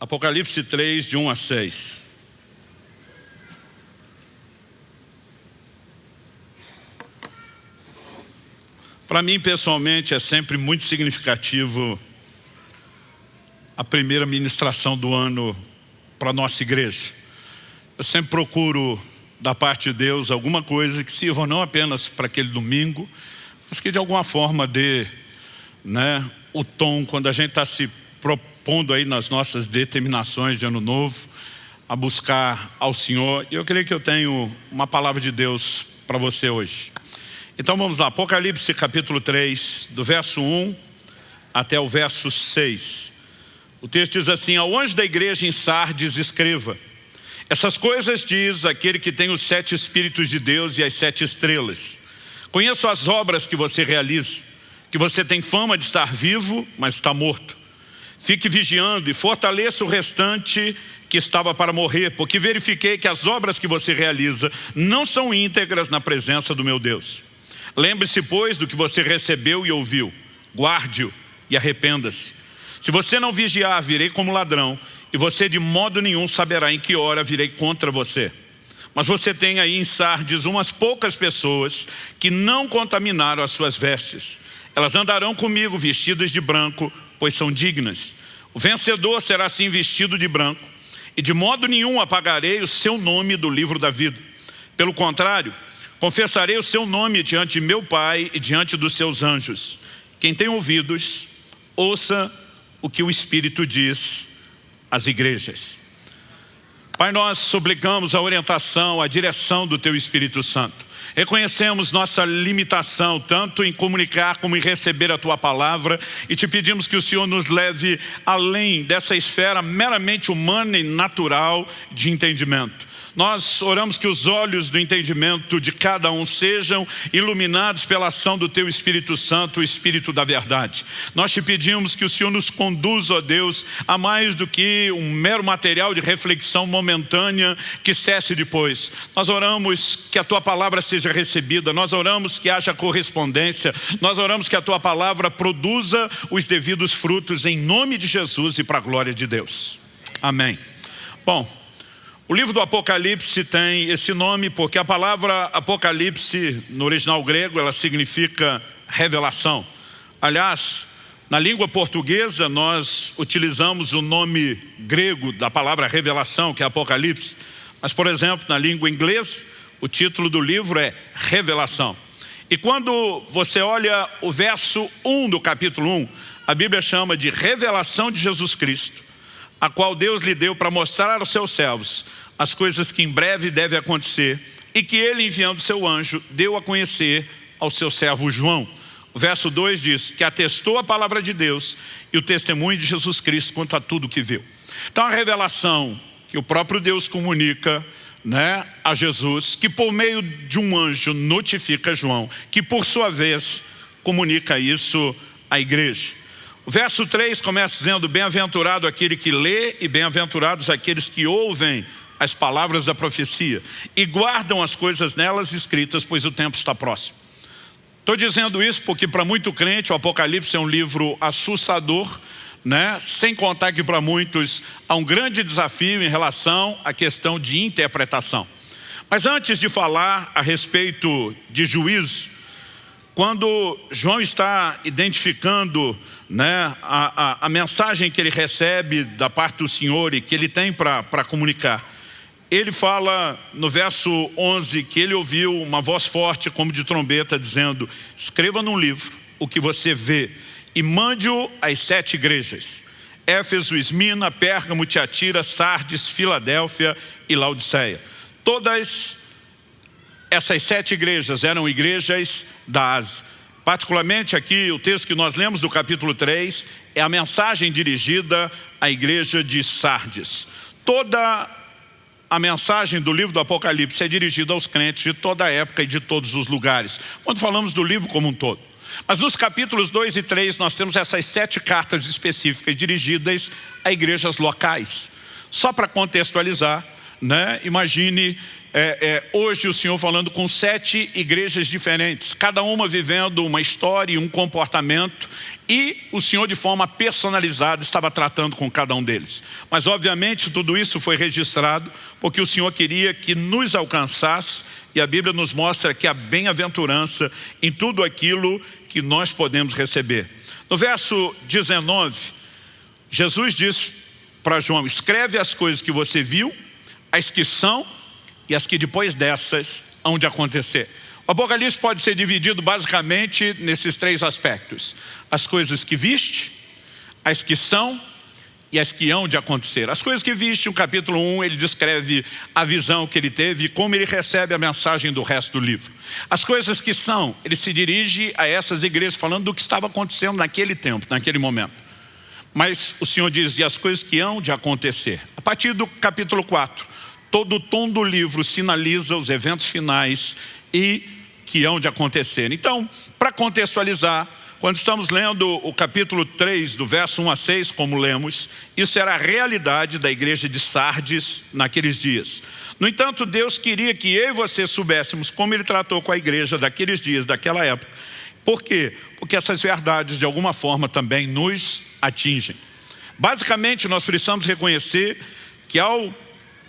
Apocalipse 3, de 1 a 6. Para mim, pessoalmente, é sempre muito significativo a primeira ministração do ano para a nossa igreja. Eu sempre procuro, da parte de Deus, alguma coisa que sirva não apenas para aquele domingo, mas que de alguma forma dê, o tom quando a gente está se propondo aí nas nossas determinações de ano novo, a buscar ao Senhor. E eu creio que eu tenho uma palavra de Deus para você hoje. Então vamos lá, Apocalipse capítulo 3, do verso 1 até o verso 6. O texto diz assim: ao anjo da igreja em Sardes escreva: essas coisas diz aquele que tem os 7 Espíritos de Deus e as 7 estrelas. Conheço as obras que você realiza, que você tem fama de estar vivo, mas está morto. Fique vigiando e fortaleça o restante que estava para morrer, porque verifiquei que as obras que você realiza não são íntegras na presença do meu Deus. Lembre-se, pois, do que você recebeu e ouviu. Guarde-o e arrependa-se. Se você não vigiar, virei como ladrão, e você de modo nenhum saberá em que hora virei contra você. Mas você tem aí em Sardes umas poucas pessoas que não contaminaram as suas vestes. Elas andarão comigo vestidas de branco, pois são dignas. O vencedor será assim vestido de branco, e de modo nenhum apagarei o seu nome do livro da vida. Pelo contrário, confessarei o seu nome diante de meu Pai e diante dos seus anjos. Quem tem ouvidos, ouça o que o Espírito diz às igrejas. Pai, nós suplicamos a orientação, a direção do Teu Espírito Santo. Reconhecemos nossa limitação, tanto em comunicar como em receber a Tua palavra, e te pedimos que o Senhor nos leve além dessa esfera meramente humana e natural de entendimento. Nós oramos que os olhos do entendimento de cada um sejam iluminados pela ação do Teu Espírito Santo, o Espírito da verdade. Nós te pedimos que o Senhor nos conduza, ó Deus, a mais do que um mero material de reflexão momentânea que cesse depois. Nós oramos que a Tua palavra seja recebida, nós oramos que haja correspondência, nós oramos que a Tua palavra produza os devidos frutos em nome de Jesus e para a glória de Deus. Amém. Bom, o livro do Apocalipse tem esse nome porque a palavra Apocalipse, no original grego, ela significa revelação. Aliás, na língua portuguesa, nós utilizamos o nome grego da palavra revelação, que é Apocalipse. Mas, por exemplo, na língua inglesa, o título do livro é Revelação. E quando você olha o verso 1 do capítulo 1, a Bíblia chama de revelação de Jesus Cristo, a qual Deus lhe deu para mostrar aos seus servos as coisas que em breve devem acontecer, e que ele, enviando seu anjo, deu a conhecer ao seu servo João. O verso 2 diz que atestou a palavra de Deus e o testemunho de Jesus Cristo quanto a tudo que viu. Então a revelação que o próprio Deus comunica a Jesus, que por meio de um anjo notifica João, que por sua vez comunica isso à igreja. O verso 3 começa dizendo: bem-aventurado aquele que lê e bem-aventurados aqueles que ouvem as palavras da profecia e guardam as coisas nelas escritas, pois o tempo está próximo. Estou dizendo isso porque para muito crente o Apocalipse é um livro assustador, sem contar que para muitos há um grande desafio em relação à questão de interpretação. Mas antes de falar a respeito de juízo, quando João está identificando a mensagem que ele recebe da parte do Senhor e que ele tem para comunicar, ele fala no verso 11 que ele ouviu uma voz forte como de trombeta dizendo: escreva num livro o que você vê e mande-o às 7 igrejas: Éfeso, Esmina, Pérgamo, Tiatira, Sardes, Filadélfia e Laodiceia. Todas essas 7 igrejas eram igrejas da Ásia. Particularmente aqui, o texto que nós lemos do capítulo 3 é a mensagem dirigida à igreja de Sardes. Toda a mensagem do livro do Apocalipse é dirigida aos crentes de toda a época e de todos os lugares, quando falamos do livro como um todo. Mas nos capítulos 2 e 3 nós temos essas 7 cartas específicas dirigidas a igrejas locais. Só para contextualizar, né? Imagine hoje o Senhor falando com 7 igrejas diferentes, cada uma vivendo uma história e um comportamento, e o Senhor de forma personalizada estava tratando com cada um deles. Mas obviamente tudo isso foi registrado porque o Senhor queria que nos alcançasse, e a Bíblia nos mostra que há bem-aventurança em tudo aquilo que nós podemos receber. No verso 19, Jesus diz para João: escreve as coisas que você viu, as que são e as que depois dessas hão de acontecer. O Apocalipse pode ser dividido basicamente nesses 3 aspectos: as coisas que viste, as que são e as que hão de acontecer. As coisas que viste, no capítulo 1, ele descreve a visão que ele teve e como ele recebe a mensagem do resto do livro. As coisas que são, ele se dirige a essas igrejas falando do que estava acontecendo naquele tempo, naquele momento. Mas o Senhor diz: e as coisas que hão de acontecer. A partir do capítulo 4, todo o tom do livro sinaliza os eventos finais e que hão de acontecer. Então, para contextualizar, quando estamos lendo o capítulo 3, do verso 1 a 6, como lemos, isso era a realidade da igreja de Sardes naqueles dias. No entanto, Deus queria que eu e você soubéssemos como Ele tratou com a igreja daqueles dias, daquela época. Por quê? Porque essas verdades, de alguma forma, também nos atingem. Basicamente, nós precisamos reconhecer que ao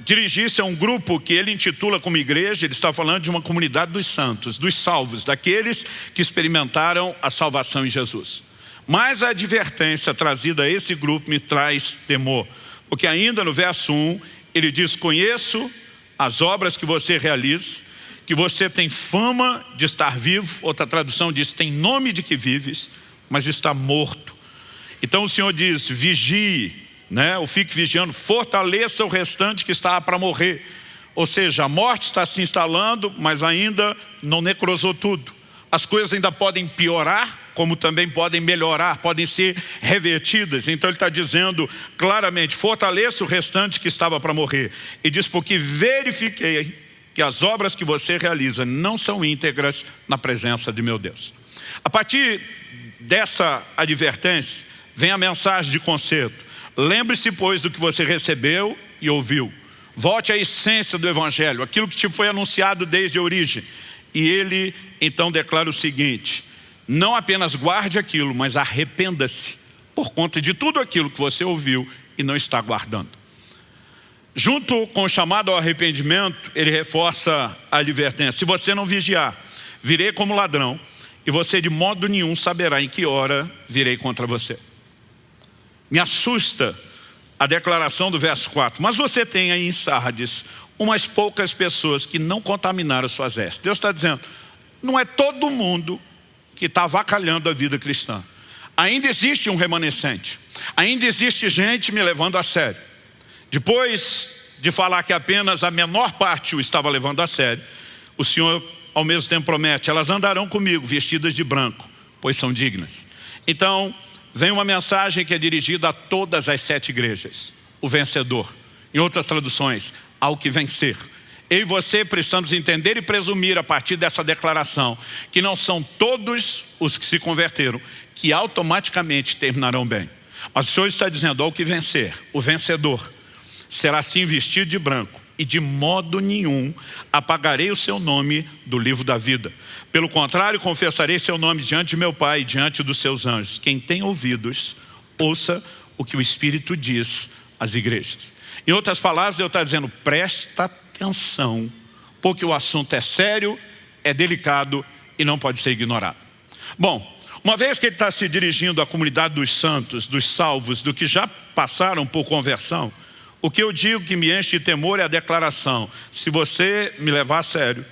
dirigir-se a um grupo que ele intitula como igreja, ele está falando de uma comunidade dos santos, dos salvos, daqueles que experimentaram a salvação em Jesus. Mas a advertência trazida a esse grupo me traz temor, porque ainda no verso 1, ele diz: conheço as obras que você realiza, que você tem fama de estar vivo, outra tradução diz: tem nome de que vives, mas está morto. Então o Senhor diz: vigie, ou fique vigiando, fortaleça o restante que está para morrer. Ou seja, a morte está se instalando, mas ainda não necrosou tudo. As coisas ainda podem piorar, como também podem melhorar, podem ser revertidas. Então ele está dizendo claramente: fortaleça o restante que estava para morrer. E diz: porque verifiquei que as obras que você realiza não são íntegras na presença de meu Deus. A partir dessa advertência, vem a mensagem de conserto. Lembre-se, pois, do que você recebeu e ouviu. Volte à essência do Evangelho, aquilo que te foi anunciado desde a origem. E ele então declara o seguinte: não apenas guarde aquilo, mas arrependa-se por conta de tudo aquilo que você ouviu e não está guardando. Junto com o chamado ao arrependimento, ele reforça a advertência: se você não vigiar, virei como ladrão, e você de modo nenhum saberá em que hora virei contra você. Me assusta a declaração do verso 4. Mas você tem aí em Sardes umas poucas pessoas que não contaminaram suas vestes. Deus está dizendo: não é todo mundo que está avacalhando a vida cristã. Ainda existe um remanescente. Ainda existe gente me levando a sério. Depois de falar que apenas a menor parte o estava levando a sério, o Senhor ao mesmo tempo promete: elas andarão comigo vestidas de branco, pois são dignas. Então vem uma mensagem que é dirigida a todas as 7 igrejas: o vencedor. Em outras traduções, ao que vencer. Eu e você precisamos entender e presumir a partir dessa declaração que não são todos os que se converteram que automaticamente terminarão bem. Mas o Senhor está dizendo: ao que vencer, o vencedor será assim vestido de branco, e de modo nenhum apagarei o seu nome do livro da vida. Pelo contrário, confessarei seu nome diante de meu Pai e diante dos seus anjos. Quem tem ouvidos, ouça o que o Espírito diz às igrejas. Em outras palavras, Deus está dizendo: presta atenção, porque o assunto é sério, é delicado e não pode ser ignorado. Bom, uma vez que ele está se dirigindo à comunidade dos santos, dos salvos, do que já passaram por conversão, o que eu digo que me enche de temor é a declaração: se você me levar a sério,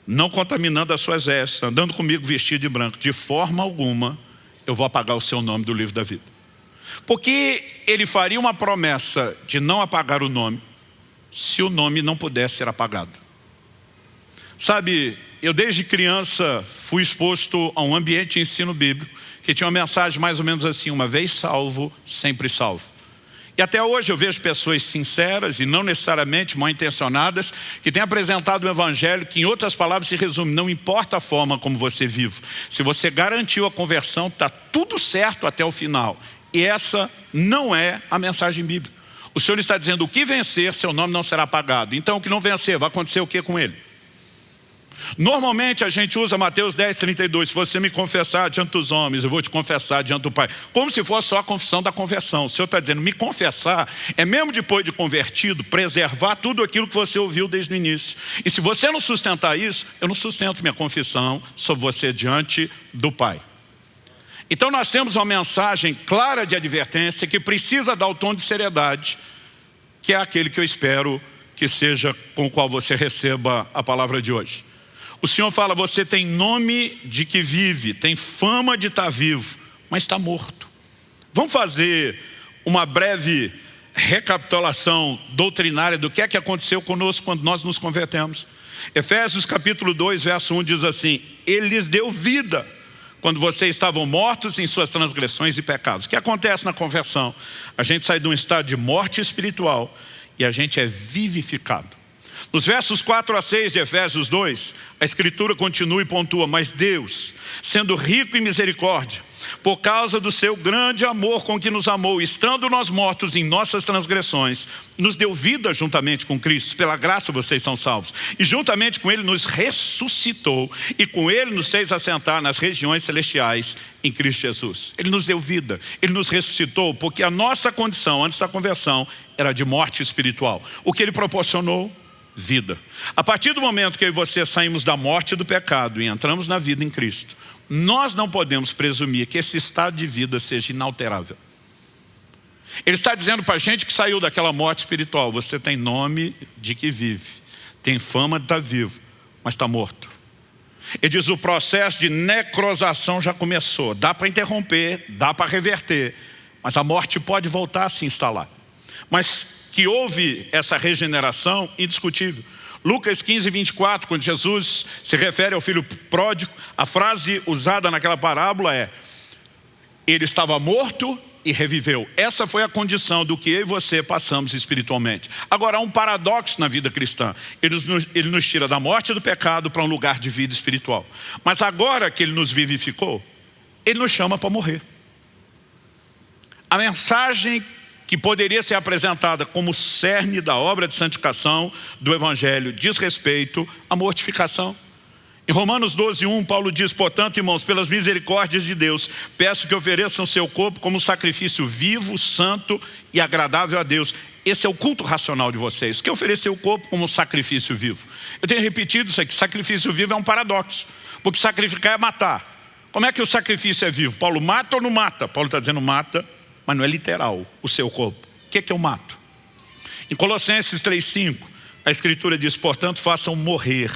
não contaminando as suas vestes, andando comigo vestido de branco, de forma alguma eu vou apagar o seu nome do livro da vida. Porque ele faria uma promessa de não apagar o nome, se o nome não pudesse ser apagado. Sabe, eu desde criança fui exposto a um ambiente de ensino bíblico que tinha uma mensagem mais ou menos assim: uma vez salvo, sempre salvo. E até hoje eu vejo pessoas sinceras e não necessariamente mal intencionadas que têm apresentado um evangelho que, em outras palavras, se resume: não importa a forma como você vive, se você garantiu a conversão, está tudo certo até o final. E essa não é a mensagem bíblica. O Senhor está dizendo, o que vencer, seu nome não será apagado. Então o que não vencer, vai acontecer o que com ele? Normalmente a gente usa Mateus 10:32, se você me confessar diante dos homens, eu vou te confessar diante do Pai. Como se fosse só a confissão da conversão. O Senhor está dizendo, me confessar é mesmo depois de convertido, preservar tudo aquilo que você ouviu desde o início. E se você não sustentar isso, eu não sustento minha confissão sobre você diante do Pai. Então nós temos uma mensagem clara de advertência que precisa dar o tom de seriedade, que é aquele que eu espero que seja com o qual você receba a palavra de hoje. O Senhor fala, você tem nome de que vive, tem fama de estar vivo, mas está morto. Vamos fazer uma breve recapitulação doutrinária do que é que aconteceu conosco quando nós nos convertemos. Efésios capítulo 2, verso 1 diz assim, Ele lhes deu vida quando vocês estavam mortos em suas transgressões e pecados. O que acontece na conversão? A gente sai de um estado de morte espiritual e a gente é vivificado. Nos versos 4 a 6 de Efésios 2, a Escritura continua e pontua, mas Deus, sendo rico em misericórdia, por causa do seu grande amor com que nos amou, estando nós mortos em nossas transgressões, nos deu vida juntamente com Cristo, pela graça vocês são salvos, e juntamente com Ele nos ressuscitou, e com Ele nos fez assentar nas regiões celestiais em Cristo Jesus. Ele nos deu vida, Ele nos ressuscitou, porque a nossa condição antes da conversão era de morte espiritual. O que Ele proporcionou? Vida. A partir do momento que eu e você saímos da morte do pecado e entramos na vida em Cristo, nós não podemos presumir que esse estado de vida seja inalterável. Ele está dizendo para a gente que saiu daquela morte espiritual, você tem nome de que vive, tem fama de estar vivo, mas está morto. Ele diz, o processo de necrosação já começou, dá para interromper, dá para reverter, mas a morte pode voltar a se instalar. Mas que houve essa regeneração indiscutível. Lucas 15:24, quando Jesus se refere ao filho pródigo, a frase usada naquela parábola é, ele estava morto e reviveu. Essa foi a condição do que eu e você passamos espiritualmente. Agora há um paradoxo na vida cristã. Ele nos tira da morte do pecado para um lugar de vida espiritual. Mas agora que Ele nos vivificou, Ele nos chama para morrer. A mensagem que poderia ser apresentada como cerne da obra de santificação do Evangelho diz respeito à mortificação. Em Romanos 12:1, Paulo diz, portanto, irmãos, pelas misericórdias de Deus, peço que ofereçam seu corpo como sacrifício vivo, santo e agradável a Deus. Esse é o culto racional de vocês, que é oferecer o corpo como sacrifício vivo. Eu tenho repetido isso aqui, sacrifício vivo é um paradoxo, porque sacrificar é matar. Como é que o sacrifício é vivo? Paulo mata ou não mata? Paulo está dizendo mata, mas não é literal o seu corpo. O que é que eu mato? Em Colossenses 3:5, a Escritura diz, portanto, façam morrer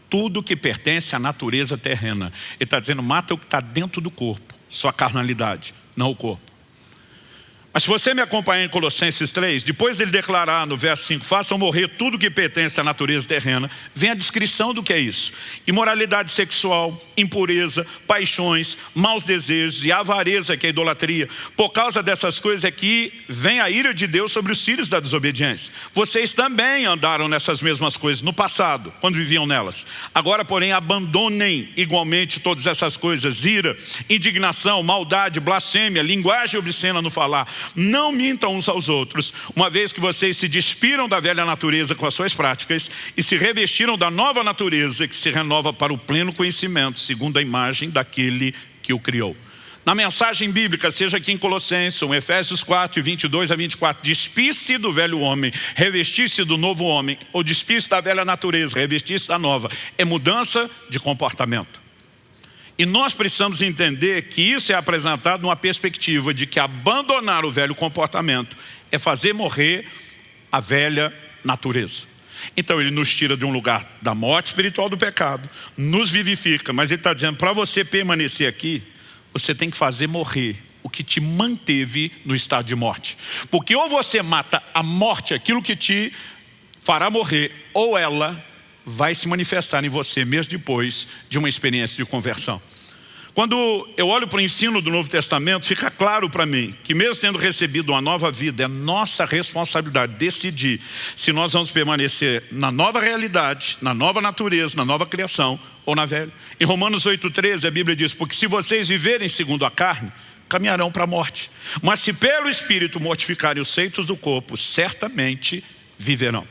tudo que pertence à natureza terrena. Ele está dizendo, mata o que está dentro do corpo, sua carnalidade, não o corpo. Mas se você me acompanhar em Colossenses 3, depois dele declarar no verso 5, façam morrer tudo que pertence à natureza terrena, vem a descrição do que é isso. Imoralidade sexual, impureza, paixões, maus desejos e avareza, que é a idolatria. Por causa dessas coisas é que vem a ira de Deus sobre os filhos da desobediência. Vocês também andaram nessas mesmas coisas no passado, quando viviam nelas. Agora, porém, abandonem igualmente todas essas coisas, ira, indignação, maldade, blasfêmia, linguagem obscena no falar. Não mintam uns aos outros, uma vez que vocês se despiram da velha natureza com as suas práticas e se revestiram da nova natureza que se renova para o pleno conhecimento, segundo a imagem daquele que o criou. Na mensagem bíblica, seja aqui em Colossenses, ou em Efésios 4:22-24, despisse do velho homem, revestisse do novo homem, ou despisse da velha natureza, revestisse da nova. É mudança de comportamento. E nós precisamos entender que isso é apresentado numa perspectiva de que abandonar o velho comportamento é fazer morrer a velha natureza. Então ele nos tira de um lugar da morte espiritual do pecado, nos vivifica, mas ele está dizendo, para você permanecer aqui, você tem que fazer morrer o que te manteve no estado de morte. Porque ou você mata a morte, aquilo que te fará morrer, ou ela vai se manifestar em você mesmo depois de uma experiência de conversão. Quando eu olho para o ensino do Novo Testamento, fica claro para mim que mesmo tendo recebido uma nova vida, é nossa responsabilidade decidir se nós vamos permanecer na nova realidade, na nova natureza, na nova criação ou na velha. Em Romanos 8:13 a Bíblia diz, porque se vocês viverem segundo a carne, caminharão para a morte. Mas se pelo Espírito mortificarem os feitos do corpo, certamente viverão.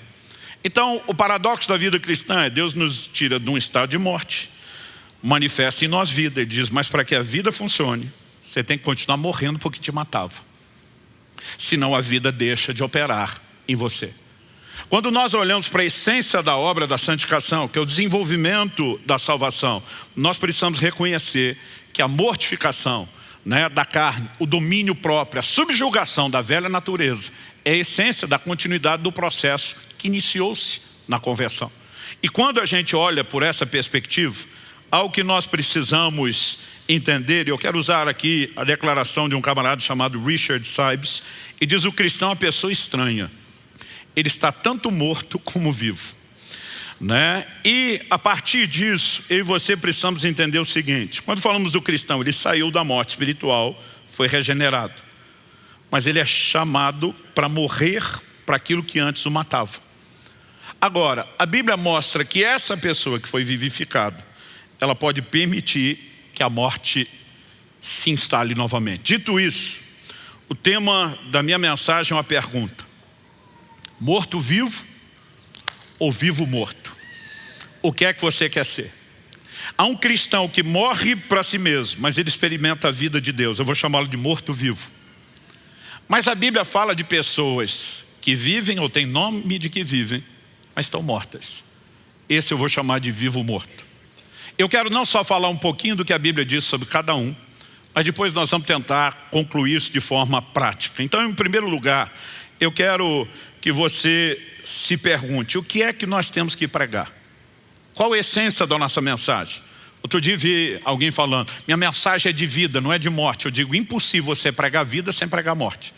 Então, o paradoxo da vida cristã é Deus nos tira de um estado de morte, manifesta em nós vida e diz, mas para que a vida funcione, você tem que continuar morrendo porque te matava. Senão a vida deixa de operar em você. Quando nós olhamos para a essência da obra da santificação, que é o desenvolvimento da salvação, nós precisamos reconhecer que a mortificação, da carne, o domínio próprio, a subjugação da velha natureza, é a essência da continuidade do processo que iniciou-se na conversão. E quando a gente olha por essa perspectiva, algo que nós precisamos entender, e eu quero usar aqui a declaração de um camarada chamado Richard Sibes, e diz: o cristão é uma pessoa estranha. Ele está tanto morto como vivo. E a partir disso, eu e você precisamos entender o seguinte: quando falamos do cristão, ele saiu da morte espiritual, foi regenerado. Mas ele é chamado para morrer para aquilo que antes o matava. Agora, a Bíblia mostra que essa pessoa que foi vivificada, ela pode permitir que a morte se instale novamente. Dito isso, o tema da minha mensagem é uma pergunta: morto-vivo ou vivo-morto? O que é que você quer ser? Há um cristão que morre para si mesmo, mas ele experimenta a vida de Deus. Eu vou chamá-lo de morto-vivo. Mas a Bíblia fala de pessoas que vivem ou têm nome de que vivem, mas estão mortas. Esse eu vou chamar de vivo-morto. Eu quero não só falar um pouquinho do que a Bíblia diz sobre cada um, mas depois nós vamos tentar concluir isso de forma prática. Então, em primeiro lugar, eu quero que você se pergunte: o que é que nós temos que pregar? Qual a essência da nossa mensagem? Outro dia vi alguém falando: minha mensagem é de vida, não é de morte. Eu digo: impossível você pregar vida sem pregar morte.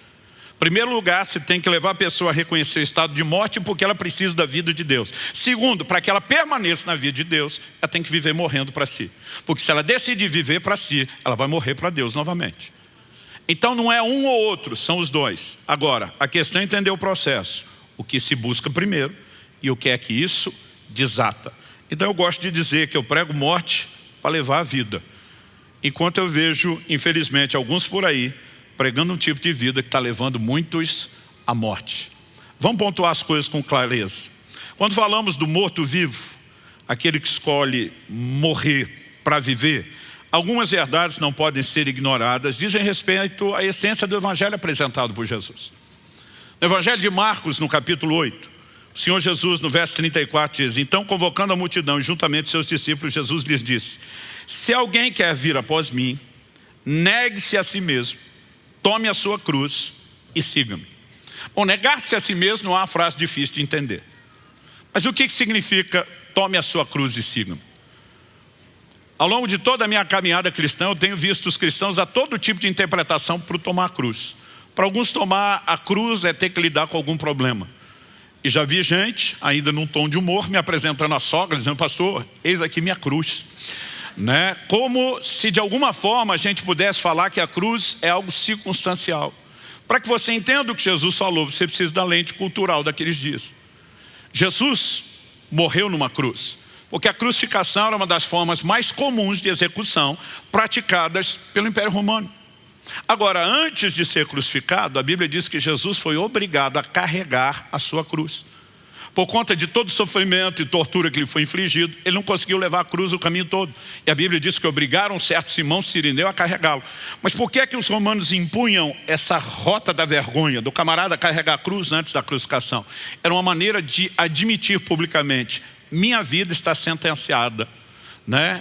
Em primeiro lugar, você tem que levar a pessoa a reconhecer o estado de morte, porque ela precisa da vida de Deus. Segundo, para que ela permaneça na vida de Deus, ela tem que viver morrendo para si. Porque se ela decidir viver para si, ela vai morrer para Deus novamente. Então não é um ou outro, são os dois. Agora, a questão é entender o processo. O que se busca primeiro e o que é que isso desata. Então eu gosto de dizer que eu prego morte para levar a vida. Enquanto eu vejo, infelizmente, alguns por aí pregando um tipo de vida que está levando muitos à morte. Vamos pontuar as coisas com clareza. Quando falamos do morto-vivo, aquele que escolhe morrer para viver, algumas verdades não podem ser ignoradas, dizem respeito à essência do evangelho apresentado por Jesus. No evangelho de Marcos, no capítulo 8, o Senhor Jesus, no verso 34, diz: então, convocando a multidão e juntamente seus discípulos, Jesus lhes disse: se alguém quer vir após mim, negue-se a si mesmo, tome a sua cruz e siga-me. Bom, negar-se a si mesmo não é uma frase difícil de entender. Mas o que significa tome a sua cruz e siga-me? Ao longo de toda a minha caminhada cristã, eu tenho visto os cristãos dar todo tipo de interpretação para tomar a cruz. Para alguns, tomar a cruz é ter que lidar com algum problema. E já vi gente, ainda num tom de humor, me apresentando a sogra, dizendo: pastor, eis aqui minha cruz. Como se de alguma forma a gente pudesse falar que a cruz é algo circunstancial. Para que você entenda o que Jesus falou, você precisa da lente cultural daqueles dias. Jesus morreu numa cruz, porque a crucificação era uma das formas mais comuns de execução praticadas pelo Império Romano. Agora, antes de ser crucificado, a Bíblia diz que Jesus foi obrigado a carregar a sua cruz. Por conta de todo o sofrimento e tortura que lhe foi infligido, ele não conseguiu levar a cruz o caminho todo. E a Bíblia diz que obrigaram certo Simão Cirineu a carregá-lo. Mas por que é que os romanos impunham essa rota da vergonha, do camarada carregar a cruz antes da crucificação? Era uma maneira de admitir publicamente: minha vida está sentenciada,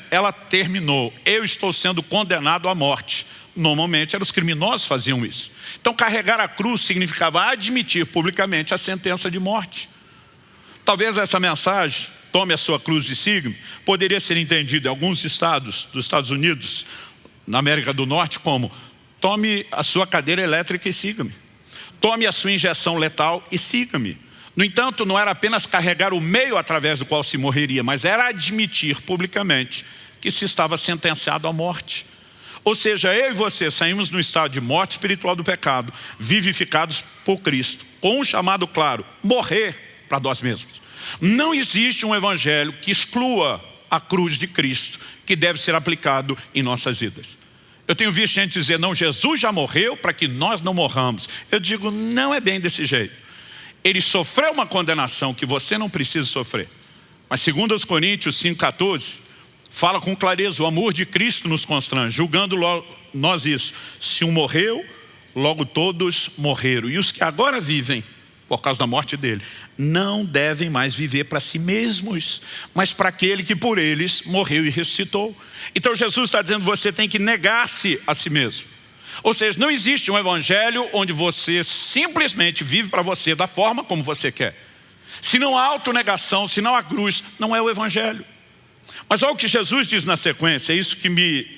ela terminou, eu estou sendo condenado à morte. Normalmente eram os criminosos que faziam isso. Então carregar a cruz significava admitir publicamente a sentença de morte. Talvez essa mensagem, tome a sua cruz e siga-me, poderia ser entendida em alguns estados dos Estados Unidos, na América do Norte, como: tome a sua cadeira elétrica e siga-me. Tome a sua injeção letal e siga-me. No entanto, não era apenas carregar o meio através do qual se morreria, mas era admitir publicamente que se estava sentenciado à morte. Ou seja, eu e você saímos no estado de morte espiritual do pecado, vivificados por Cristo, com um chamado claro: morrer para nós mesmos. Não existe um evangelho que exclua a cruz de Cristo, que deve ser aplicado em nossas vidas. Eu tenho visto gente dizer, não, Jesus já morreu para que nós não morramos. Eu digo, não é bem desse jeito. Ele sofreu uma condenação que você não precisa sofrer. Mas segundo os Coríntios 5,14, fala com clareza, o amor de Cristo nos constrange, julgando nós isso. Se um morreu, logo todos morreram. E os que agora vivem, por causa da morte dele, não devem mais viver para si mesmos, mas para aquele que por eles morreu e ressuscitou. Então Jesus está dizendo, você tem que negar-se a si mesmo. Ou seja, não existe um evangelho onde você simplesmente vive para você da forma como você quer. Se não há autonegação, se não há cruz, não é o evangelho. Mas olha o que Jesus diz na sequência, é isso que me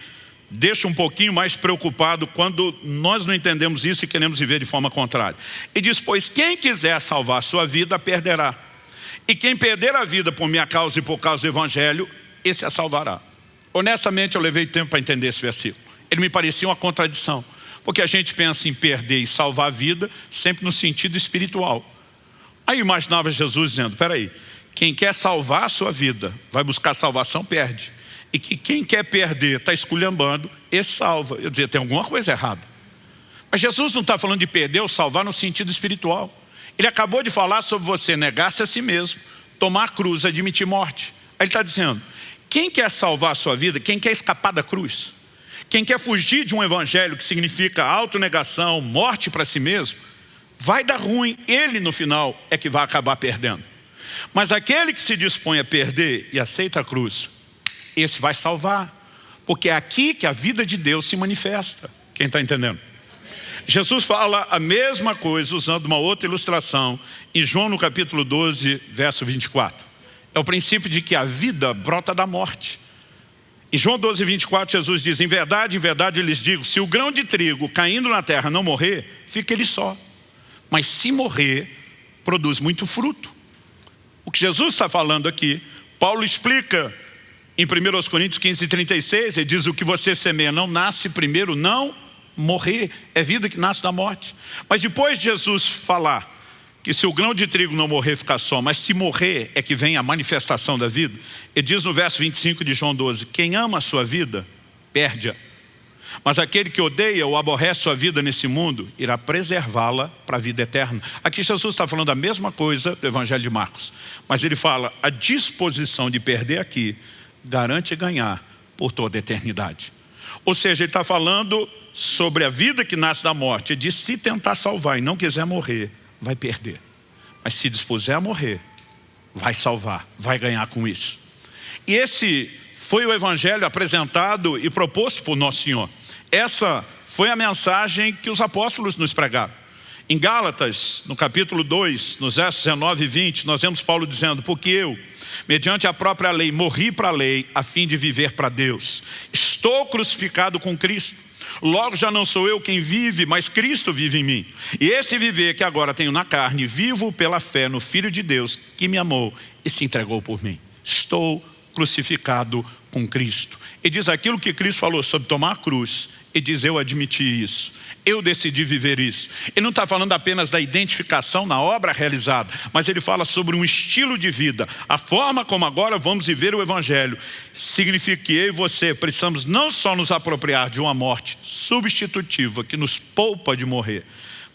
deixa um pouquinho mais preocupado quando nós não entendemos isso e queremos viver de forma contrária. Ele diz, pois quem quiser salvar a sua vida, perderá. E quem perder a vida por minha causa e por causa do evangelho, esse a salvará. Honestamente, eu levei tempo para entender esse versículo. Ele me parecia uma contradição. Porque a gente pensa em perder e salvar a vida sempre no sentido espiritual. Aí eu imaginava Jesus dizendo, peraí, quem quer salvar a sua vida, vai buscar salvação, perde. E que quem quer perder, está esculhambando, esse salva. Eu dizia, tem alguma coisa errada. Mas Jesus não está falando de perder ou salvar no sentido espiritual. Ele acabou de falar sobre você negar-se a si mesmo, tomar a cruz, admitir morte. Aí ele está dizendo, quem quer salvar a sua vida, quem quer escapar da cruz, quem quer fugir de um evangelho que significa autonegação, morte para si mesmo, vai dar ruim, ele no final é que vai acabar perdendo. Mas aquele que se dispõe a perder e aceita a cruz, esse vai salvar, porque é aqui que a vida de Deus se manifesta. Quem está entendendo? Jesus fala a mesma coisa usando uma outra ilustração em João no capítulo 12, verso 24. É o princípio de que a vida brota da morte. Em João 12, 24, Jesus diz, em verdade eu lhes digo, se o grão de trigo caindo na terra não morrer, fica ele só. Mas se morrer, produz muito fruto. O que Jesus está falando aqui, Paulo explica em 1 Coríntios 15, 36, ele diz, o que você semeia não nasce primeiro, não morrer. É vida que nasce da morte. Mas depois de Jesus falar que se o grão de trigo não morrer, fica só, mas se morrer é que vem a manifestação da vida, ele diz no verso 25 de João 12, quem ama a sua vida, perde-a. Mas aquele que odeia ou aborrece sua vida nesse mundo, irá preservá-la para a vida eterna. Aqui Jesus está falando a mesma coisa do Evangelho de Marcos. Mas ele fala, a disposição de perder aqui, garante ganhar por toda a eternidade. Ou seja, ele está falando sobre a vida que nasce da morte. Ele diz, se tentar salvar e não quiser morrer, vai perder. Mas se dispuser a morrer, vai salvar, vai ganhar com isso. E esse foi o evangelho apresentado e proposto por Nosso Senhor. Essa foi a mensagem que os apóstolos nos pregaram. Em Gálatas, no capítulo 2, nos versos 19 e 20, nós vemos Paulo dizendo, porque eu, mediante a própria lei, morri para a lei, a fim de viver para Deus. Estou crucificado com Cristo. Logo já não sou eu quem vive, mas Cristo vive em mim. E esse viver que agora tenho na carne, vivo pela fé no Filho de Deus, que me amou e se entregou por mim. Estou crucificado com Cristo. E diz aquilo que Cristo falou sobre tomar a cruz. E diz, eu admiti isso, eu decidi viver isso. Ele não está falando apenas da identificação na obra realizada, mas ele fala sobre um estilo de vida. A forma como agora vamos viver o evangelho significa que eu e você precisamos não só nos apropriar de uma morte substitutiva que nos poupa de morrer,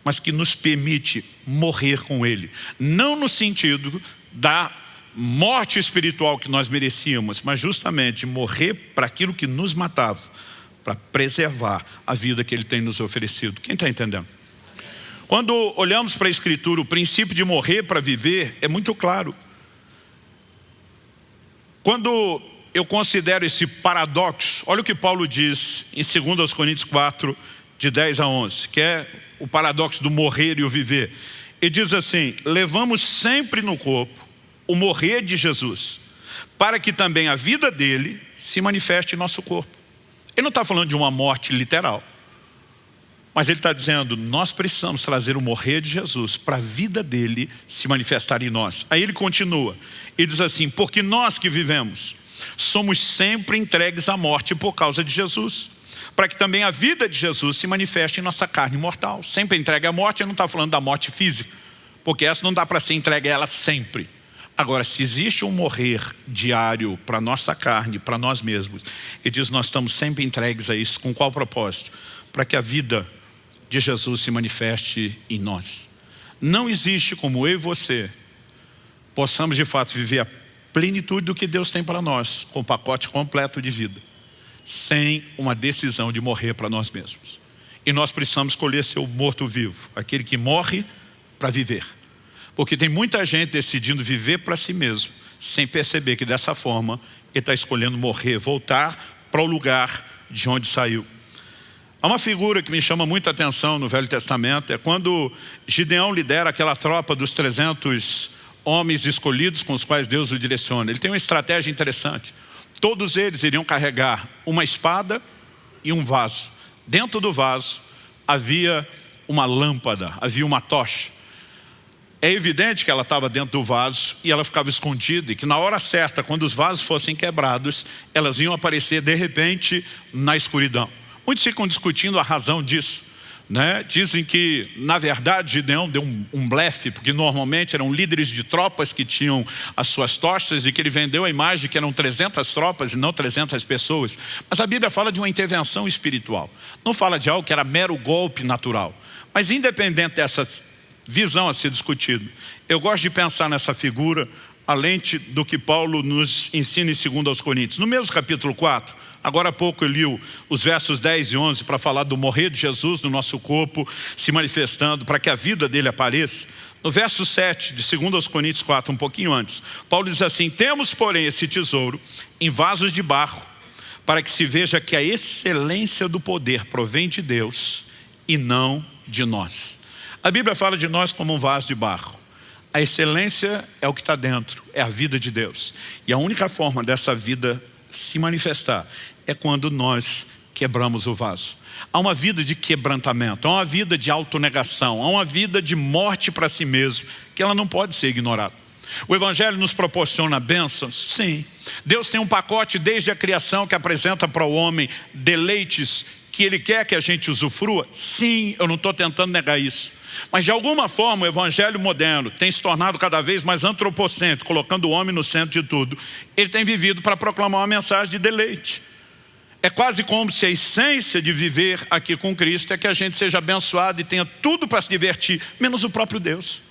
mas que nos permite morrer com ele. Não no sentido da morte espiritual que nós merecíamos, mas justamente morrer para aquilo que nos matava, para preservar a vida que ele tem nos oferecido. Quem está entendendo? Quando olhamos para a Escritura, o princípio de morrer para viver é muito claro. Quando eu considero esse paradoxo, olha o que Paulo diz em 2 Coríntios 4, de 10 a 11, que é o paradoxo do morrer e o viver. Ele diz assim, levamos sempre no corpo o morrer de Jesus, para que também a vida dele se manifeste em nosso corpo. Ele não está falando de uma morte literal, mas ele está dizendo, nós precisamos trazer o morrer de Jesus para a vida dele se manifestar em nós. Aí ele continua, ele diz assim, porque nós que vivemos, somos sempre entregues à morte por causa de Jesus, para que também a vida de Jesus se manifeste em nossa carne mortal. Sempre entregue à morte, ele não está falando da morte física, porque essa não dá para ser entregue a ela sempre. Agora, se existe um morrer diário para a nossa carne, para nós mesmos, ele diz, nós estamos sempre entregues a isso. Com qual propósito? Para que a vida de Jesus se manifeste em nós. Não existe como eu e você possamos de fato viver a plenitude do que Deus tem para nós, com o pacote completo de vida, sem uma decisão de morrer para nós mesmos. E nós precisamos escolher ser o morto-vivo, aquele que morre para viver. Porque tem muita gente decidindo viver para si mesmo, sem perceber que dessa forma ele está escolhendo morrer, voltar para o lugar de onde saiu. Há uma figura que me chama muita atenção no Velho Testamento, é quando Gideão lidera aquela tropa dos 300 homens escolhidos com os quais Deus o direciona. Ele tem uma estratégia interessante. Todos eles iriam carregar uma espada e um vaso. Dentro do vaso havia uma lâmpada, havia uma tocha. É evidente que ela estava dentro do vaso e ela ficava escondida, e que na hora certa, quando os vasos fossem quebrados, elas iam aparecer de repente na escuridão. Muitos ficam discutindo a razão disso, né? Dizem que na verdade Gideão deu um blefe, porque normalmente eram líderes de tropas que tinham as suas tochas, e que ele vendeu a imagem que eram 300 tropas e não 300 pessoas. Mas a Bíblia fala de uma intervenção espiritual, não fala de algo que era mero golpe natural. Mas independente dessa visão a ser discutida, eu gosto de pensar nessa figura à lente do que Paulo nos ensina em 2 Coríntios. No mesmo capítulo 4, agora há pouco eu li os versos 10 e 11 para falar do morrer de Jesus no nosso corpo, se manifestando para que a vida dele apareça. No verso 7 de 2 Coríntios 4, um pouquinho antes, Paulo diz assim: temos porém esse tesouro em vasos de barro, para que se veja que a excelência do poder provém de Deus e não de nós. A Bíblia fala de nós como um vaso de barro. A excelência é o que está dentro, é a vida de Deus. E a única forma dessa vida se manifestar é quando nós quebramos o vaso. Há uma vida de quebrantamento, há uma vida de autonegação, há uma vida de morte para si mesmo, que ela não pode ser ignorada. O Evangelho nos proporciona bênçãos? Sim. Deus tem um pacote desde a criação que apresenta para o homem deleites que Ele quer que a gente usufrua? Sim, eu não estou tentando negar isso. Mas de alguma forma o Evangelho moderno tem se tornado cada vez mais antropocêntrico, colocando o homem no centro de tudo. Ele tem vivido para proclamar uma mensagem de deleite. É quase como se a essência de viver aqui com Cristo é que a gente seja abençoado e tenha tudo para se divertir, menos o próprio Deus.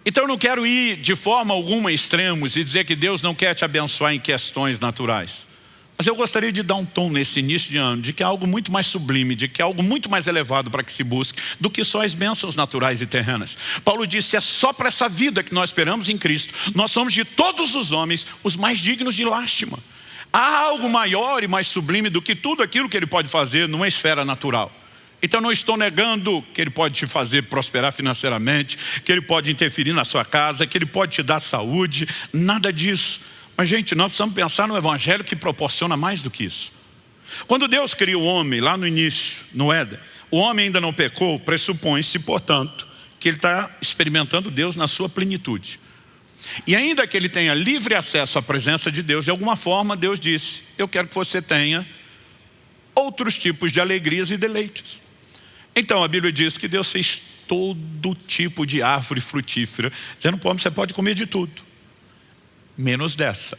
Então eu não quero ir de forma alguma a extremos e dizer que Deus não quer te abençoar em questões naturais. Mas eu gostaria de dar um tom nesse início de ano, de que há algo muito mais sublime, de que há algo muito mais elevado para que se busque, do que só as bênçãos naturais e terrenas. Paulo disse, é só para essa vida que nós esperamos em Cristo. Nós somos de todos os homens os mais dignos de lástima. Há algo maior e mais sublime do que tudo aquilo que Ele pode fazer numa esfera natural. Então não estou negando que Ele pode te fazer prosperar financeiramente, que Ele pode interferir na sua casa, que Ele pode te dar saúde, nada disso. Mas gente, nós precisamos pensar no Evangelho que proporciona mais do que isso. Quando Deus cria o homem lá no início, no Éden, o homem ainda não pecou, pressupõe-se, portanto, que ele está experimentando Deus na sua plenitude. E ainda que ele tenha livre acesso à presença de Deus, de alguma forma Deus disse, eu quero que você tenha outros tipos de alegrias e deleites. Então a Bíblia diz que Deus fez todo tipo de árvore frutífera, dizendo, pô, você pode comer de tudo, menos dessa.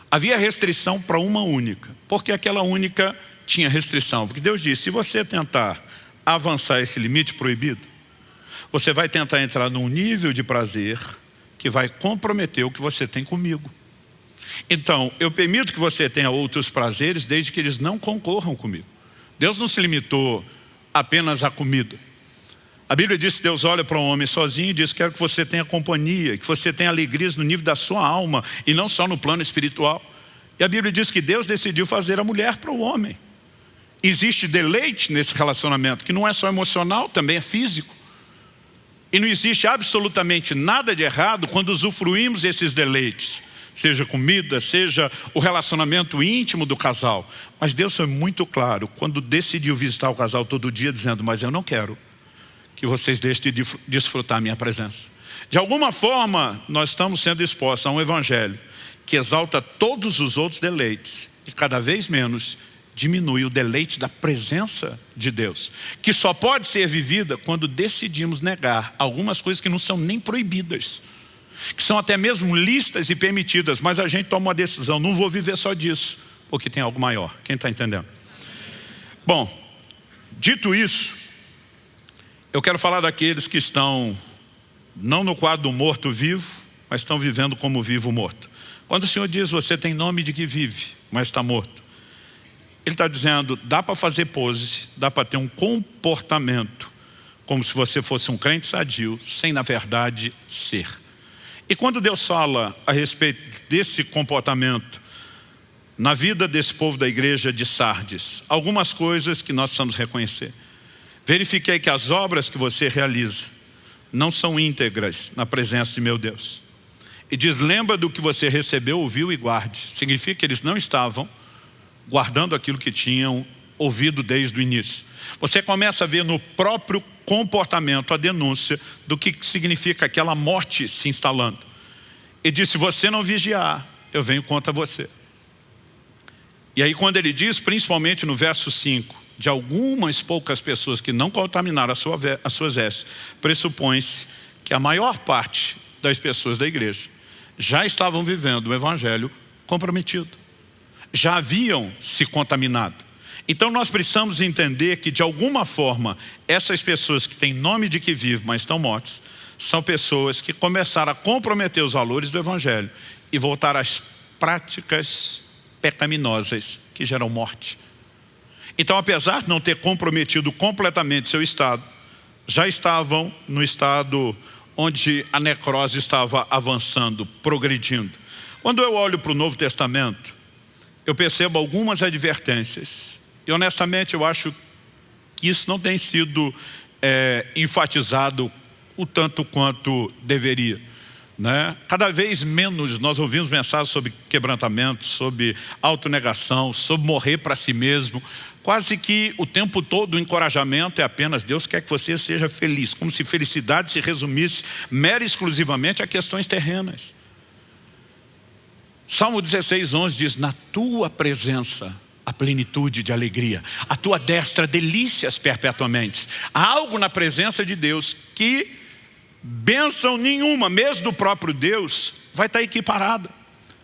Havia restrição para uma única, porque aquela única tinha restrição, porque Deus disse, se você tentar avançar esse limite proibido, você vai tentar entrar num nível de prazer que vai comprometer o que você tem comigo. Então, eu permito que você tenha outros prazeres, desde que eles não concorram comigo. Deus não se limitou apenas à comida. A Bíblia diz que Deus olha para um homem sozinho e diz, quero que você tenha companhia, que você tenha alegrias no nível da sua alma e não só no plano espiritual. E a Bíblia diz que Deus decidiu fazer a mulher para o homem. Existe deleite nesse relacionamento, que não é só emocional, também é físico. E não existe absolutamente nada de errado quando usufruímos esses deleites. Seja comida, seja o relacionamento íntimo do casal. Mas Deus foi muito claro quando decidiu visitar o casal todo dia, dizendo, mas eu não quero que vocês deixem de desfrutar a minha presença. De alguma forma, nós estamos sendo expostos a um evangelho que exalta todos os outros deleites e cada vez menos diminui o deleite da presença de Deus, que só pode ser vivida quando decidimos negar algumas coisas que não são nem proibidas. que são até mesmo lícitas e permitidas, mas a gente toma uma decisão, não vou viver só disso, porque tem algo maior. Quem está entendendo? Bom, dito isso, eu quero falar daqueles que estão não no quadro do morto-vivo, mas estão vivendo como vivo-morto. Quando o Senhor diz, você tem nome de que vive, mas está morto, Ele está dizendo, dá para fazer pose, dá para ter um comportamento como se você fosse um crente sadio, sem na verdade ser. E quando Deus fala a respeito desse comportamento na vida desse povo da igreja de Sardes, algumas coisas que nós precisamos reconhecer. Verifiquei que as obras que você realiza não são íntegras na presença de meu Deus. E diz, lembra do que você recebeu, ouviu e guarde. Significa que eles não estavam guardando aquilo que tinham ouvido desde o início. Você começa a ver no próprio comportamento a denúncia do que significa aquela morte se instalando. E diz, se você não vigiar, eu venho contra você. E aí quando ele diz, principalmente no verso 5, de algumas poucas pessoas que não contaminaram as suas vestes, pressupõe-se que a maior parte das pessoas da igreja já estavam vivendo o evangelho comprometido. Já haviam se contaminado. Então nós precisamos entender que de alguma forma essas pessoas que têm nome de que vivem, mas estão mortas, são pessoas que começaram a comprometer os valores do evangelho e voltar às práticas pecaminosas que geram morte. Então, apesar de não ter comprometido completamente seu estado, já estavam no estado onde a necrose estava avançando, progredindo. Quando eu olho para o Novo Testamento, eu percebo algumas advertências. E honestamente eu acho que isso não tem sido enfatizado o tanto quanto deveria. Né? Cada vez menos nós ouvimos mensagens sobre quebrantamento, sobre autonegação, sobre morrer para si mesmo. Quase que o tempo todo o encorajamento é apenas Deus quer que você seja feliz, como se felicidade se resumisse mera e exclusivamente a questões terrenas. Salmo 16:11 diz, na tua presença a plenitude de alegria, a tua destra delícias perpetuamente. Há algo na presença de Deus que bênção nenhuma, mesmo do próprio Deus, vai estar equiparada.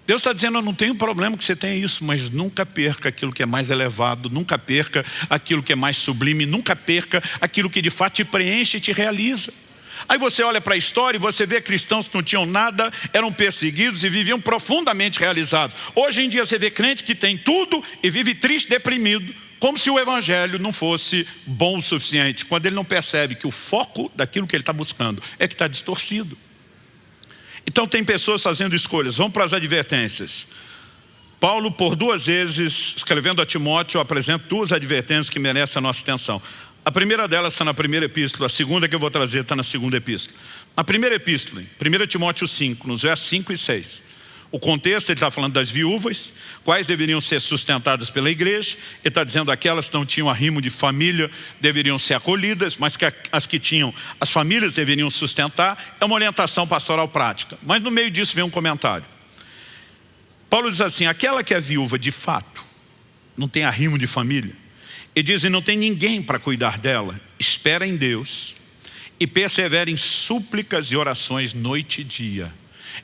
Deus está dizendo, eu não tenho problema que você tenha isso, mas nunca perca aquilo que é mais elevado, nunca perca aquilo que é mais sublime, nunca perca aquilo que de fato te preenche e te realiza. Aí você olha para a história e você vê cristãos que não tinham nada, eram perseguidos e viviam profundamente realizados. Hoje em dia você vê crente que tem tudo e vive triste, deprimido, como se o evangelho não fosse bom o suficiente, quando ele não percebe que o foco daquilo que ele está buscando é que está distorcido. Então tem pessoas fazendo escolhas. Vamos para as advertências. Paulo, por 2 vezes, escrevendo a Timóteo, apresenta 2 advertências que merecem a nossa atenção. A primeira delas está na primeira epístola, a segunda que eu vou trazer está na segunda epístola. A primeira epístola, 1 Timóteo 5, nos versos 5 e 6. O contexto, ele está falando das viúvas, quais deveriam ser sustentadas pela igreja. Ele está dizendo aquelas que não tinham arrimo de família deveriam ser acolhidas, mas que as que tinham, as famílias deveriam sustentar. É uma orientação pastoral prática. Mas no meio disso vem um comentário. Paulo diz assim, aquela que é viúva de fato, não tem arrimo de família, e dizem, não tem ninguém para cuidar dela, espera em Deus e persevera em súplicas e orações noite e dia.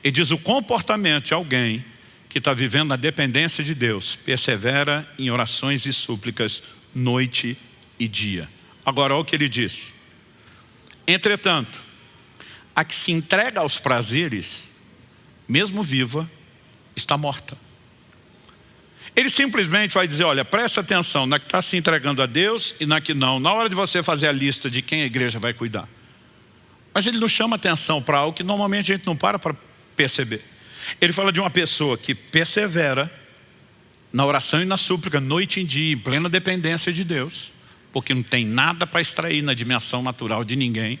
E diz, o comportamento de alguém que está vivendo na dependência de Deus, persevera em orações e súplicas noite e dia. Agora olha o que ele diz. Entretanto, a que se entrega aos prazeres, mesmo viva, está morta. Ele simplesmente vai dizer, olha, presta atenção na que está se entregando a Deus e na que não. Na hora de você fazer a lista de quem a igreja vai cuidar. Mas ele não chama atenção para algo que normalmente a gente não para perceber. Ele fala de uma pessoa que persevera na oração e na súplica, noite e dia, em plena dependência de Deus. Porque não tem nada para extrair na dimensão natural de ninguém.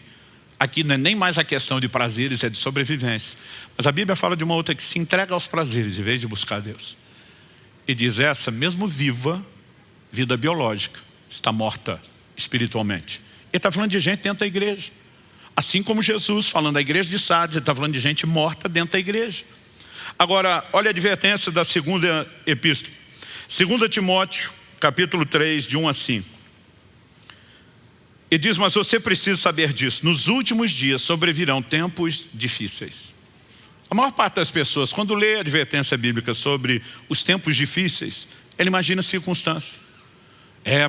Aqui não é nem mais a questão de prazeres, é de sobrevivência. Mas a Bíblia fala de uma outra que se entrega aos prazeres em vez de buscar Deus. E diz, essa mesmo viva, vida biológica, está morta espiritualmente. Ele está falando de gente dentro da igreja. Assim como Jesus, falando da igreja de Sardes, ele está falando de gente morta dentro da igreja. Agora, olha a advertência da segunda epístola. 2 Timóteo, capítulo 3, de 1 a 5. Ele diz, mas você precisa saber disso. Nos últimos dias sobrevirão tempos difíceis. A maior parte das pessoas, quando lê a advertência bíblica sobre os tempos difíceis, ela imagina circunstâncias.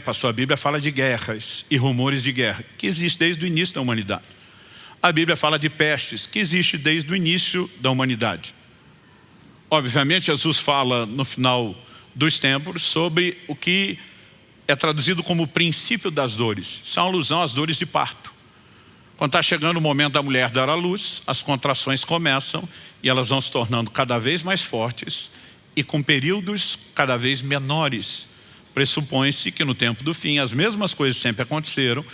Pastor, a Bíblia fala de guerras e rumores de guerra, que existe desde o início da humanidade. A Bíblia fala de pestes, que existe desde o início da humanidade. Obviamente, Jesus fala no final dos tempos sobre o que é traduzido como o princípio das dores. Isso é uma alusão às dores de parto. Quando está chegando o momento da mulher dar à luz, as contrações começam e elas vão se tornando cada vez mais fortes e com períodos cada vez menores. Pressupõe-se que no tempo do fim as mesmas coisas sempre aconteceram,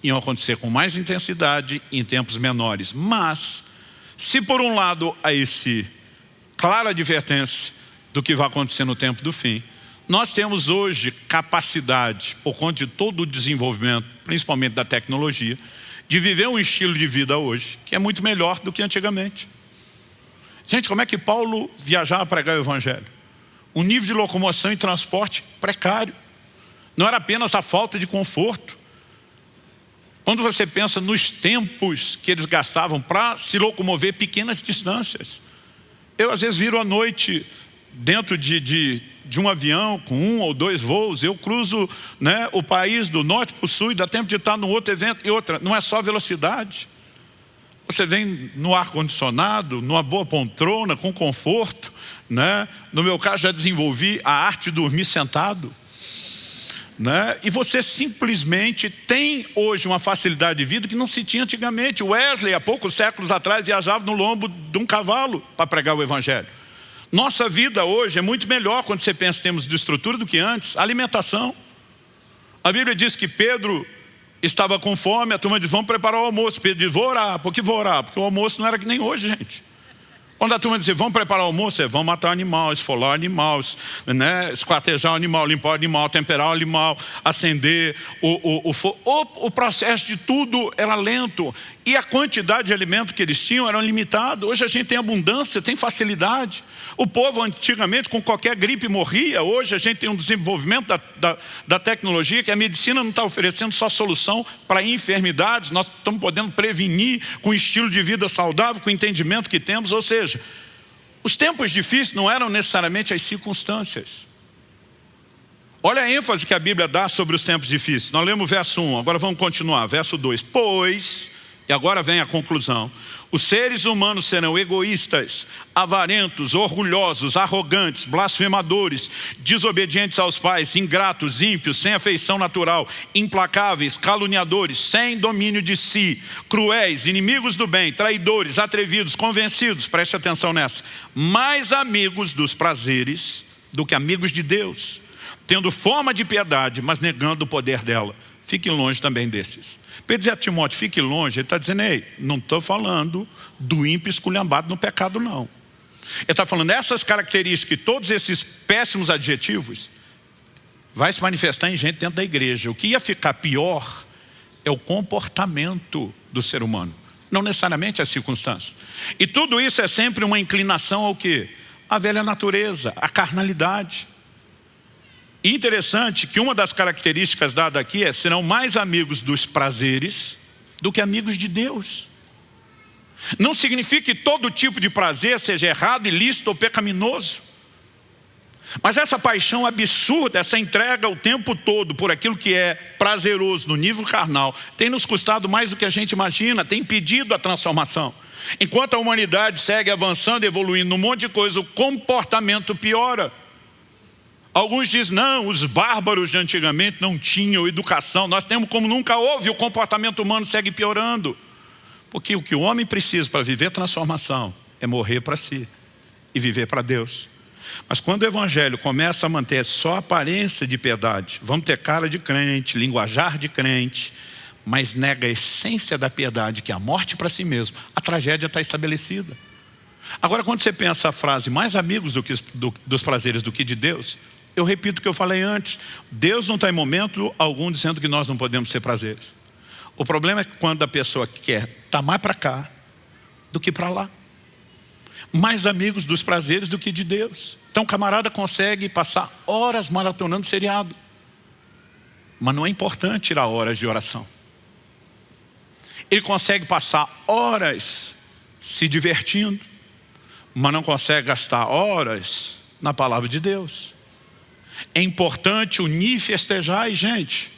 iam acontecer com mais intensidade em tempos menores. Mas, se por um lado há esse clara advertência do que vai acontecer no tempo do fim, nós temos hoje capacidade, por conta de todo o desenvolvimento, principalmente da tecnologia, de viver um estilo de vida hoje que é muito melhor do que antigamente. Gente, como é que Paulo viajava a pregar o Evangelho? Um nível de locomoção e transporte precário. Não era apenas a falta de conforto. Quando você pensa nos tempos que eles gastavam para se locomover pequenas distâncias. Eu às vezes viro à noite dentro de um avião com 1 ou 2 voos, eu cruzo, né, o país do norte para o sul e dá tempo de estar num outro evento e outra. Não é só velocidade. Você vem no ar-condicionado, numa boa poltrona, com conforto, né? No meu caso já desenvolvi a arte de dormir sentado, né? E você simplesmente tem hoje uma facilidade de vida que não se tinha antigamente. Wesley, há poucos séculos atrás, viajava no lombo de um cavalo para pregar o Evangelho. Nossa vida hoje é muito melhor quando você pensa em termos de estrutura do que antes. Alimentação. A Bíblia diz que Pedro estava com fome, a turma diz, vamos preparar o almoço. Pedro diz, vou orar. Por que vou orar? Porque o almoço não era que nem hoje, gente. Quando a turma diz, vamos preparar o almoço, vamos matar o animal, esfolar o animal, né? Esquartejar o animal, limpar o animal, temperar o animal, acender o fogo. O processo de tudo era lento. E a quantidade de alimento que eles tinham era limitada. Hoje a gente tem abundância, tem facilidade. O povo antigamente com qualquer gripe morria. Hoje a gente tem um desenvolvimento da tecnologia que a medicina não está oferecendo só solução para enfermidades. Nós estamos podendo prevenir com o estilo de vida saudável, com o entendimento que temos. Ou seja, os tempos difíceis não eram necessariamente as circunstâncias. Olha a ênfase que a Bíblia dá sobre os tempos difíceis. Nós lemos o verso 1, agora vamos continuar. Verso 2. Pois, e agora vem a conclusão, os seres humanos serão egoístas, avarentos, orgulhosos, arrogantes, blasfemadores, desobedientes aos pais, ingratos, ímpios, sem afeição natural, implacáveis, caluniadores, sem domínio de si, cruéis, inimigos do bem, traidores, atrevidos, convencidos, preste atenção nessa, mais amigos dos prazeres do que amigos de Deus, tendo forma de piedade, mas negando o poder dela. Fique longe também desses. Pedro dizia a Timóteo, fique longe. Ele está dizendo, ei, não estou falando do ímpio esculhambado no pecado, não. Ele está falando, essas características, todos esses péssimos adjetivos, vai se manifestar em gente dentro da igreja. O que ia ficar pior é o comportamento do ser humano, não necessariamente as circunstâncias. E tudo isso é sempre uma inclinação ao quê? A velha natureza, a carnalidade. E interessante que uma das características dadas aqui é serão mais amigos dos prazeres do que amigos de Deus. Não significa que todo tipo de prazer seja errado, ilícito ou pecaminoso. Mas essa paixão absurda, essa entrega o tempo todo por aquilo que é prazeroso no nível carnal, tem nos custado mais do que a gente imagina, tem impedido a transformação. Enquanto a humanidade segue avançando, evoluindo num monte de coisa, o comportamento piora. Alguns dizem, não, os bárbaros de antigamente não tinham educação. Nós temos como nunca houve, o comportamento humano segue piorando. Porque o que o homem precisa para viver transformação é morrer para si e viver para Deus. Mas quando o Evangelho começa a manter só a aparência de piedade, vamos ter cara de crente, linguajar de crente, mas nega a essência da piedade, que é a morte para si mesmo, a tragédia está estabelecida. Agora, quando você pensa a frase, mais amigos dos prazeres do que de Deus, eu repito o que eu falei antes, Deus não está em momento algum dizendo que nós não podemos ter prazeres. O problema é que quando a pessoa quer estar mais para cá do que para lá. Mais amigos dos prazeres do que de Deus. Então o camarada consegue passar horas maratonando seriado. Mas não é importante tirar horas de oração. Ele consegue passar horas se divertindo. mas não consegue gastar horas na palavra de Deus. É importante unir e festejar, e gente,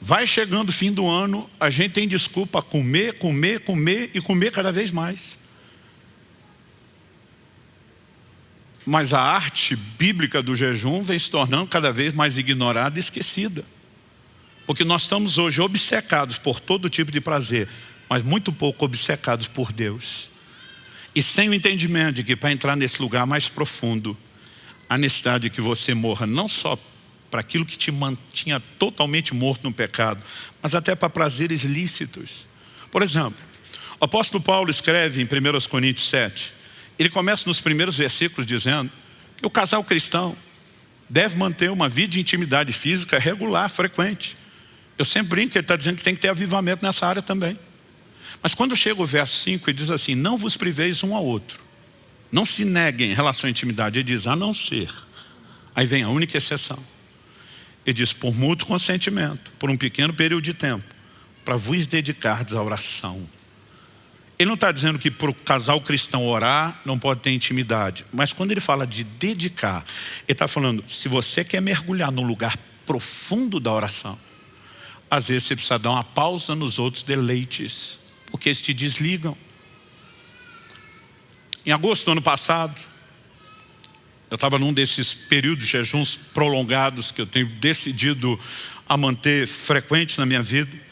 vai chegando o fim do ano, a gente tem desculpa comer, comer, comer e comer cada vez mais. Mas a arte bíblica do jejum vem se tornando cada vez mais ignorada e esquecida. Porque nós estamos hoje obcecados por todo tipo de prazer, mas muito pouco obcecados por Deus. E sem o entendimento de que para entrar nesse lugar mais profundo, a necessidade de que você morra não só para aquilo que te mantinha totalmente morto no pecado, mas até para prazeres lícitos. Por exemplo, o apóstolo Paulo escreve em 1 Coríntios 7, ele começa nos primeiros versículos dizendo que o casal cristão deve manter uma vida de intimidade física regular, frequente. Eu sempre brinco que ele está dizendo que tem que ter avivamento nessa área também. Mas quando chega o verso 5, ele diz assim, não vos priveis um ao outro. Não se neguem em relação à intimidade. Ele diz, a não ser. Aí vem a única exceção. Ele diz, por mútuo consentimento, por um pequeno período de tempo, para vos dedicardes à oração. Ele não está dizendo que para o casal cristão orar não pode ter intimidade. Mas quando ele fala de dedicar, ele está falando, se você quer mergulhar num lugar profundo da oração, às vezes você precisa dar uma pausa nos outros deleites, porque eles te desligam. Em agosto do ano passado, eu estava num desses períodos de jejuns prolongados que eu tenho decidido a manter frequente na minha vida.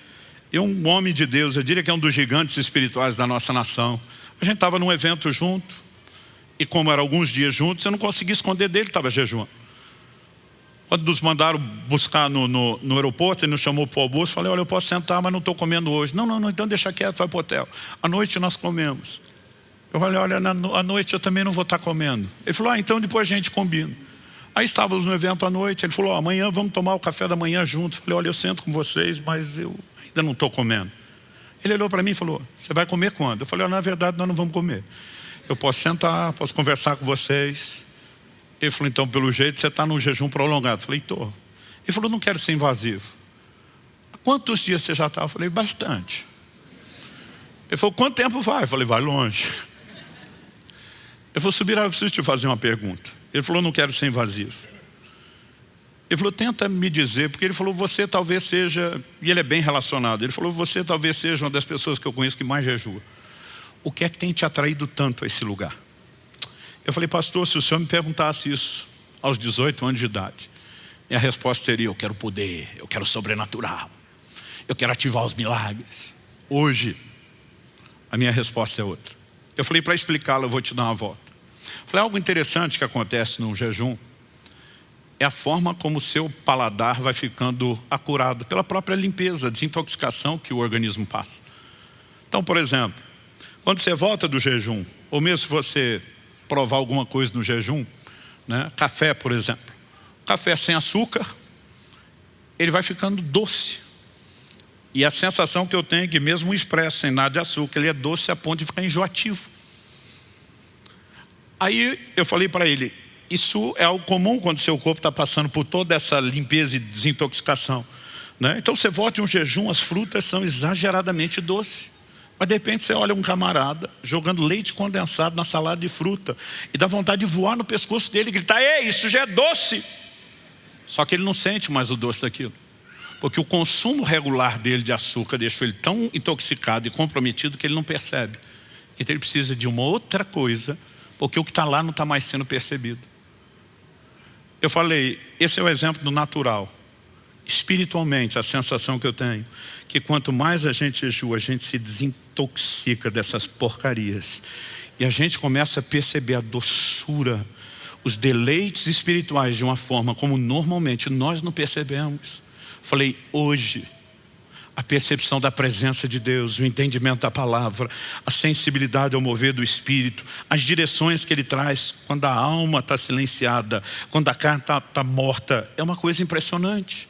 E um homem de Deus, eu diria que é um dos gigantes espirituais da nossa nação. A gente estava num evento junto, e como eram alguns dias juntos, eu não conseguia esconder dele que estava jejuando. Quando nos mandaram buscar no aeroporto, ele nos chamou para o almoço, falei, olha, eu posso sentar, mas não estou comendo hoje. Não, então deixa quieto, vai para o hotel. À noite nós comemos. Eu falei, olha, à noite eu também não vou estar comendo. Ele falou, então depois a gente combina. Aí estávamos no evento à noite, ele falou, amanhã vamos tomar o café da manhã junto. Eu falei, olha, eu sento com vocês, mas eu ainda não estou comendo. Ele olhou para mim e falou, você vai comer quando? Eu falei, na verdade nós não vamos comer. Eu posso sentar, posso conversar com vocês. Ele falou, então pelo jeito você está num jejum prolongado. Eu falei, estou. Ele falou, não quero ser invasivo. Quantos dias você já está? Eu falei, bastante. Ele falou, quanto tempo vai? Eu falei, vai longe. Ele falou, Subirá, eu preciso te fazer uma pergunta. Ele falou, não quero ser invasivo. Ele falou, tenta me dizer, porque ele falou, você talvez seja, e ele é bem relacionado, ele falou, você talvez seja uma das pessoas que eu conheço que mais jejua. O que é que tem te atraído tanto a esse lugar? Eu falei, pastor, se o senhor me perguntasse isso aos 18 anos de idade, minha resposta seria, eu quero poder, eu quero sobrenatural, eu quero ativar os milagres. Hoje, a minha resposta é outra. Eu falei, para explicá-la, eu vou te dar uma volta. Falei, algo interessante que acontece no jejum é a forma como o seu paladar vai ficando acurado pela própria limpeza, desintoxicação que o organismo passa. Então, por exemplo, quando você volta do jejum, ou mesmo se você provar alguma coisa no jejum, né? Café, por exemplo. Café sem açúcar, ele vai ficando doce. E a sensação que eu tenho é que mesmo o expresso sem nada de açúcar, ele é doce a ponto de ficar enjoativo. Aí eu falei para ele, isso é algo comum quando o seu corpo está passando por toda essa limpeza e desintoxicação, né? Então você volta de um jejum, as frutas são exageradamente doces. Mas de repente você olha um camarada jogando leite condensado na salada de fruta e dá vontade de voar no pescoço dele e gritar, ei, isso já é doce. Só que ele não sente mais o doce daquilo, porque o consumo regular dele de açúcar deixou ele tão intoxicado e comprometido que ele não percebe. Então ele precisa de uma outra coisa, porque o que está lá não está mais sendo percebido. Eu falei, esse é o exemplo do natural. Espiritualmente, a sensação que eu tenho, que quanto mais a gente jejua, a gente se desintoxica dessas porcarias. E a gente começa a perceber a doçura, os deleites espirituais de uma forma como normalmente nós não percebemos. Falei, hoje, a percepção da presença de Deus, o entendimento da palavra, a sensibilidade ao mover do Espírito, as direções que Ele traz quando a alma está silenciada, quando a carne está morta, é uma coisa impressionante.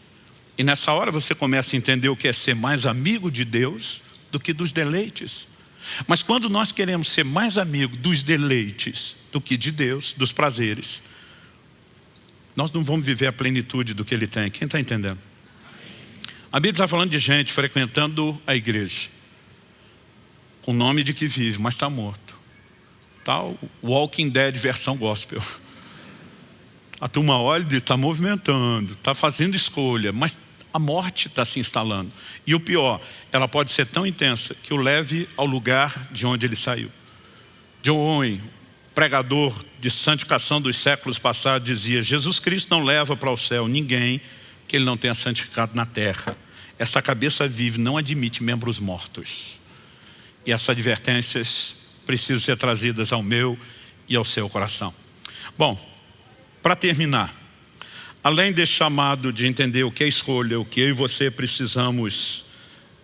E nessa hora você começa a entender o que é ser mais amigo de Deus do que dos deleites. Mas quando nós queremos ser mais amigo dos deleites do que de Deus, dos prazeres, nós não vamos viver a plenitude do que Ele tem. Quem está entendendo? A Bíblia está falando de gente frequentando a igreja, com o nome de que vive, mas está morto. Tal Walking Dead versão gospel. A turma olha e está movimentando, está fazendo escolha, mas a morte está se instalando. E o pior, ela pode ser tão intensa que o leve ao lugar de onde ele saiu. John Owen, pregador de santificação dos séculos passados, dizia: Jesus Cristo não leva para o céu ninguém que ele não tenha santificado na terra. Essa cabeça vive não admite membros mortos. E essas advertências precisam ser trazidas ao meu e ao seu coração. Bom, para terminar, além desse chamado de entender o que é escolha, o que eu e você precisamos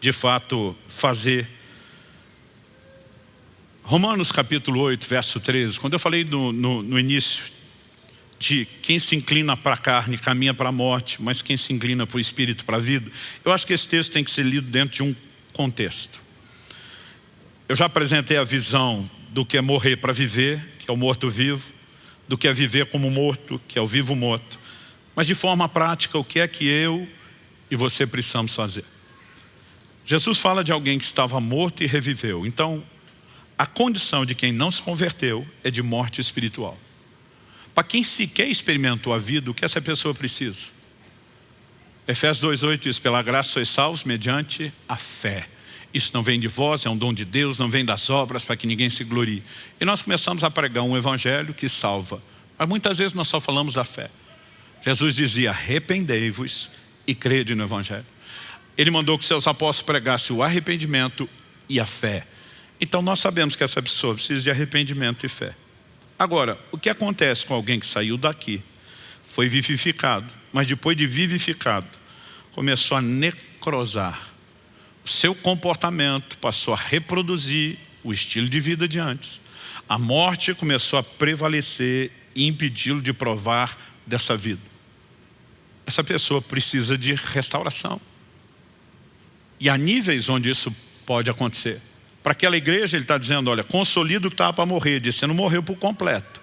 de fato fazer, Romanos capítulo 8, verso 13, quando eu falei no início de quem se inclina para a carne caminha para a morte, mas quem se inclina para o Espírito para a vida, eu acho que esse texto tem que ser lido dentro de um contexto. Eu já apresentei a visão do que é morrer para viver, que é o morto-vivo, do que é viver como morto, que é o vivo-morto. Mas de forma prática, o que é que eu e você precisamos fazer? Jesus fala de alguém que estava morto e reviveu. Então, a condição de quem não se converteu é de morte espiritual. Para quem sequer experimentou a vida, o que essa pessoa precisa? Efésios 2,8 diz: pela graça sois salvos mediante a fé. Isso não vem de vós, é um dom de Deus, não vem das obras para que ninguém se glorie. E nós começamos a pregar um evangelho que salva. Mas muitas vezes nós só falamos da fé. Jesus dizia: arrependei-vos e crede no evangelho. Ele mandou que seus apóstolos pregassem o arrependimento e a fé. Então nós sabemos que essa pessoa precisa de arrependimento e fé. Agora, o que acontece com alguém que saiu daqui, foi vivificado, mas depois de vivificado, começou a necrosar. O seu comportamento passou a reproduzir o estilo de vida de antes. A morte começou a prevalecer e impedi-lo de provar dessa vida. Essa pessoa precisa de restauração. E há níveis onde isso pode acontecer. Para aquela igreja ele está dizendo: olha, consolida o que estava para morrer. Diz: você não morreu por completo.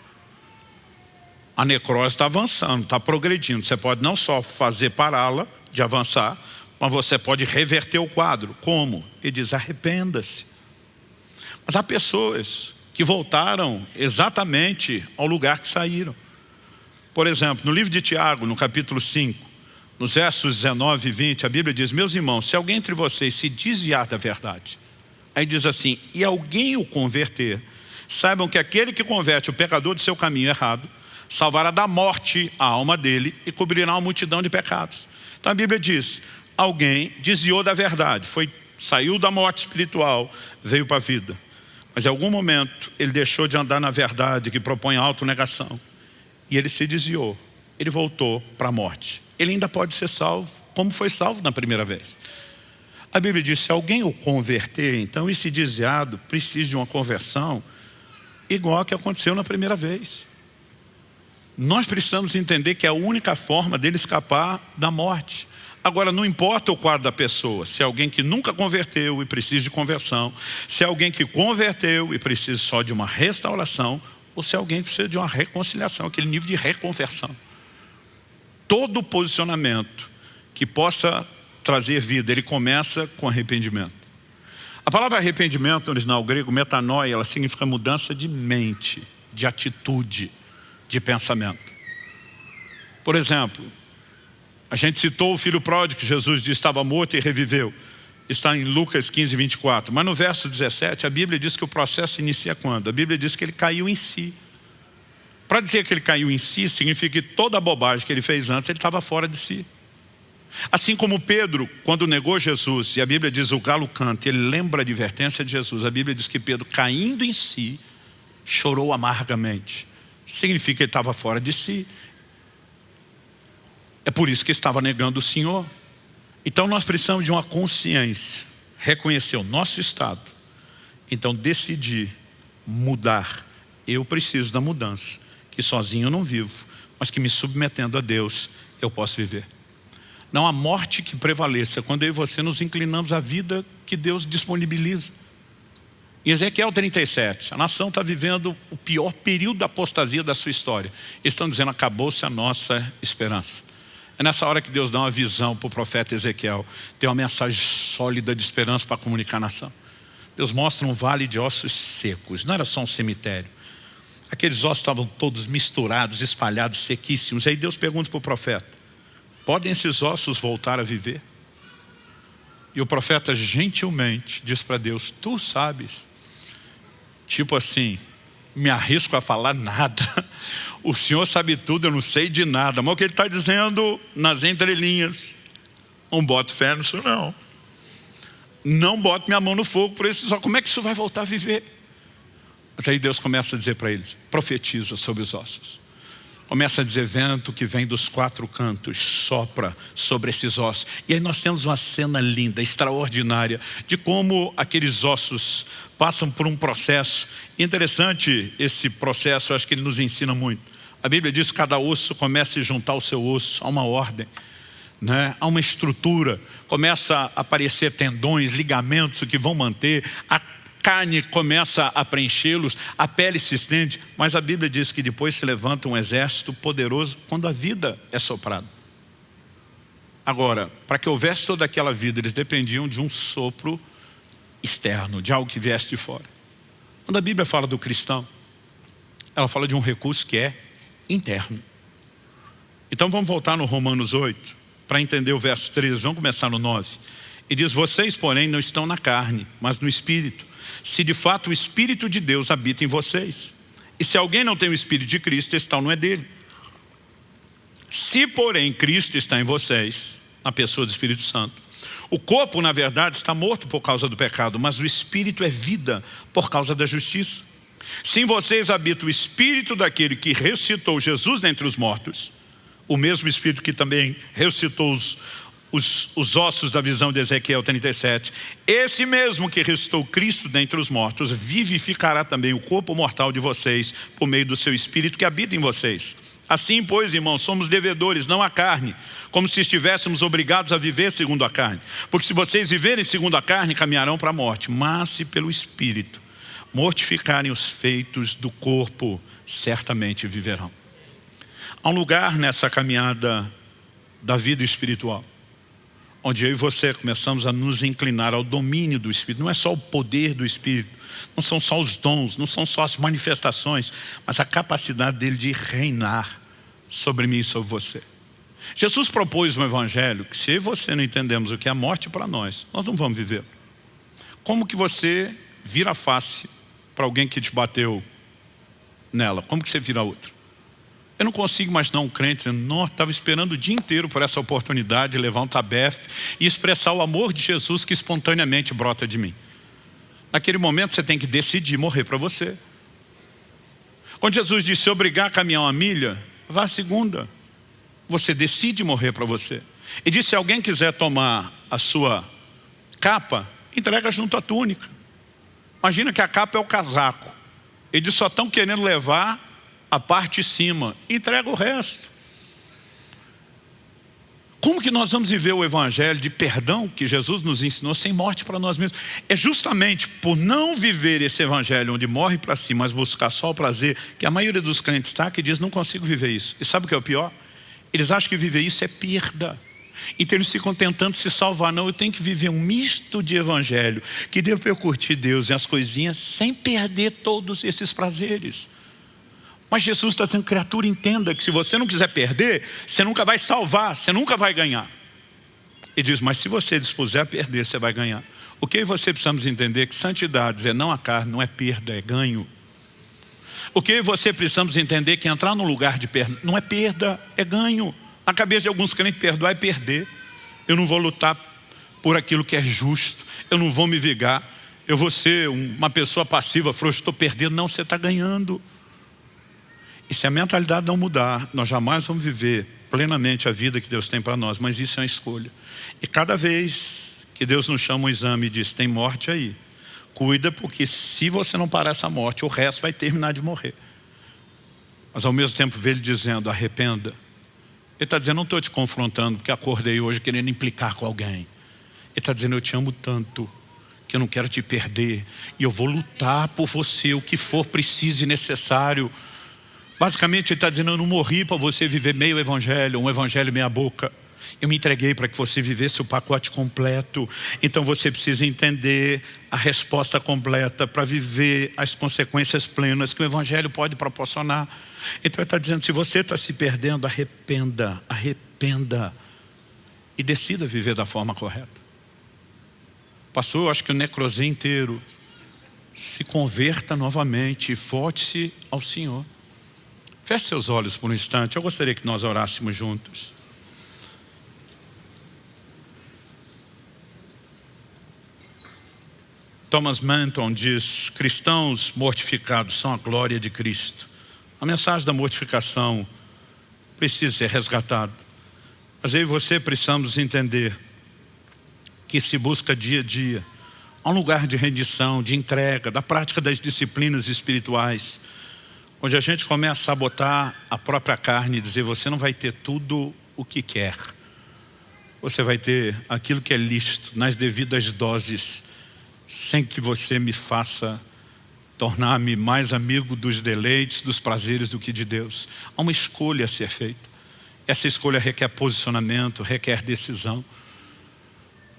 A necrose está avançando, está progredindo. Você pode não só fazer pará-la de avançar, mas você pode reverter o quadro. Como? Ele diz: arrependa-se. Mas há pessoas que voltaram exatamente ao lugar que saíram. Por exemplo, no livro de Tiago, no capítulo 5, nos versos 19 e 20, a Bíblia diz: meus irmãos, se alguém entre vocês se desviar da verdade, aí diz assim: e alguém o converter, saibam que aquele que converte o pecador do seu caminho errado, salvará da morte a alma dele e cobrirá uma multidão de pecados. Então a Bíblia diz: alguém desviou da verdade, saiu da morte espiritual, veio para a vida. Mas em algum momento ele deixou de andar na verdade, que propõe a autonegação. E ele se desviou, ele voltou para a morte. Ele ainda pode ser salvo, como foi salvo na primeira vez. A Bíblia diz: se alguém o converter, então esse desviado precisa de uma conversão igual a que aconteceu na primeira vez. Nós precisamos entender que é a única forma dele escapar da morte. Agora, não importa o quadro da pessoa, se é alguém que nunca converteu e precisa de conversão, se é alguém que converteu e precisa só de uma restauração, ou se é alguém que precisa de uma reconciliação, aquele nível de reconversão. Todo posicionamento que possa trazer vida, ele começa com arrependimento. A palavra arrependimento, no original grego, metanoia, ela significa mudança de mente, de atitude, de pensamento. Por exemplo, a gente citou o filho pródigo, que Jesus disse estava morto e reviveu. Está em Lucas 15, 24. Mas no verso 17, a Bíblia diz que o processo inicia quando? A Bíblia diz que ele caiu em si. Para dizer que ele caiu em si, significa que toda a bobagem que ele fez antes, ele estava fora de si. Assim como Pedro, quando negou Jesus, e a Bíblia diz o galo canta, ele lembra a advertência de Jesus. A Bíblia diz que Pedro, caindo em si, chorou amargamente. Significa que ele estava fora de si. É por isso que estava negando o Senhor. Então nós precisamos de uma consciência, reconhecer o nosso estado, então decidir mudar. Eu preciso da mudança, que sozinho eu não vivo, mas que me submetendo a Deus eu posso viver. Não há morte que prevaleça quando eu e você nos inclinamos à vida que Deus disponibiliza. Em Ezequiel 37, a nação está vivendo o pior período da apostasia da sua história. Eles estão dizendo: acabou-se a nossa esperança. É nessa hora que Deus dá uma visão para o profeta Ezequiel. Tem uma mensagem sólida de esperança para comunicar à nação. Deus mostra um vale de ossos secos. Não era só um cemitério. Aqueles ossos estavam todos misturados, espalhados, sequíssimos. Aí Deus pergunta para o profeta: podem esses ossos voltar a viver? E o profeta gentilmente diz para Deus: tu sabes. Tipo assim, me arrisco a falar nada. O Senhor sabe tudo, eu não sei de nada. Mas o que ele está dizendo nas entrelinhas: não boto fé nisso não. Não boto minha mão no fogo por esses ossos. Como é que isso vai voltar a viver? Mas aí Deus começa a dizer para eles: profetiza sobre os ossos. Começa a dizer: vento que vem dos quatro cantos, sopra sobre esses ossos. E aí nós temos uma cena linda, extraordinária, de como aqueles ossos passam por um processo. Interessante esse processo, eu acho que ele nos ensina muito. A Bíblia diz que cada osso começa a juntar o seu osso, há uma ordem, né? Há uma estrutura, começa a aparecer tendões, ligamentos que vão manter, a carne começa a preenchê-los, a pele se estende, mas a Bíblia diz que depois se levanta um exército poderoso quando a vida é soprada. Agora, para que houvesse toda aquela vida, eles dependiam de um sopro externo, de algo que viesse de fora. Quando a Bíblia fala do cristão, ela fala de um recurso que é interno. Então vamos voltar no Romanos 8, para entender o verso 13, vamos começar no 9. E diz: vocês, porém, não estão na carne, mas no Espírito, se de fato o Espírito de Deus habita em vocês. E se alguém não tem o Espírito de Cristo, esse tal não é dele. Se, porém, Cristo está em vocês, na pessoa do Espírito Santo, o corpo, na verdade, está morto por causa do pecado, mas o Espírito é vida por causa da justiça. Se em vocês habita o Espírito daquele que ressuscitou Jesus dentre os mortos, o mesmo Espírito que também ressuscitou os ossos da visão de Ezequiel 37, esse mesmo que ressuscitou Cristo dentre os mortos, vivificará também o corpo mortal de vocês, por meio do seu Espírito que habita em vocês. Assim, pois, irmãos, somos devedores, não à carne, como se estivéssemos obrigados a viver segundo a carne. Porque se vocês viverem segundo a carne, caminharão para a morte. Mas se pelo Espírito mortificarem os feitos do corpo, certamente viverão. Há um lugar nessa caminhada da vida espiritual, onde eu e você começamos a nos inclinar ao domínio do Espírito. Não é só o poder do Espírito, não são só os dons, não são só as manifestações, mas a capacidade dele de reinar sobre mim e sobre você. Jesus propôs um evangelho que, se eu e você não entendemos o que é a morte para nós não vamos viver. Como que você vira a face para alguém que te bateu nela? Como que você vira outro? Eu não consigo imaginar um crente dizendo: não, estava esperando o dia inteiro por essa oportunidade de levar um tabefe e expressar o amor de Jesus que espontaneamente brota de mim. Naquele momento você tem que decidir morrer para você. Quando Jesus disse: se obrigar a caminhar uma milha, vá a segunda. Você decide morrer para você. E disse: se alguém quiser tomar a sua capa, entrega junto à túnica. Imagina que a capa é o casaco. Eles só estão querendo levar a parte de cima, entrega o resto. Como que nós vamos viver o evangelho de perdão que Jesus nos ensinou sem morte para nós mesmos? É justamente por não viver esse evangelho onde morre para si, mas buscar só o prazer, que a maioria dos crentes está, que diz: não consigo viver isso. E sabe o que é o pior? Eles acham que viver isso é perda. Então eles ficam tentando se salvar. Não, eu tenho que viver um misto de evangelho, que dê para eu curtir Deus e as coisinhas sem perder todos esses prazeres. Mas Jesus está dizendo: criatura, entenda que se você não quiser perder, você nunca vai salvar, você nunca vai ganhar. E diz: mas se você dispuser a perder, você vai ganhar. O que você precisamos entender é que santidade é não a carne, não é perda, é ganho. O que você precisamos entender é que entrar num lugar de perda não é perda, é ganho. Na cabeça de alguns crentes, perdoar é perder. Eu não vou lutar por aquilo que é justo, eu não vou me vingar, eu vou ser uma pessoa passiva, frouxa, estou perdendo. Não, você está ganhando. E se a mentalidade não mudar, nós jamais vamos viver plenamente a vida que Deus tem para nós. Mas isso é uma escolha. E cada vez que Deus nos chama um exame e diz: tem morte aí, cuida, porque se você não parar essa morte, o resto vai terminar de morrer. Mas ao mesmo tempo vê Ele dizendo: arrependa. Ele está dizendo: não estou te confrontando porque acordei hoje querendo implicar com alguém. Ele está dizendo: eu te amo tanto que eu não quero te perder, e eu vou lutar por você, o que for preciso e necessário. Basicamente ele está dizendo: eu não morri para você viver meio evangelho, um evangelho meia boca. Eu me entreguei para que você vivesse o pacote completo. Então você precisa entender a resposta completa para viver as consequências plenas que o Evangelho pode proporcionar. Então ele está dizendo, se você está se perdendo, arrependa, arrependa e decida viver da forma correta. Pastor, eu acho que o necrosé inteiro, se converta novamente e volte-se ao Senhor. Feche seus olhos por um instante, eu gostaria que nós orássemos juntos. Thomas Manton diz, cristãos mortificados são a glória de Cristo. A mensagem da mortificação precisa ser resgatada. Mas eu e você precisamos entender que se busca dia a dia a um lugar de rendição, de entrega, da prática das disciplinas espirituais, onde a gente começa a sabotar a própria carne e dizer, você não vai ter tudo o que quer. Você vai ter aquilo que é lícito, nas devidas doses, sem que você me faça tornar-me mais amigo dos deleites, dos prazeres do que de Deus. Há uma escolha a ser feita. Essa escolha requer posicionamento, requer decisão.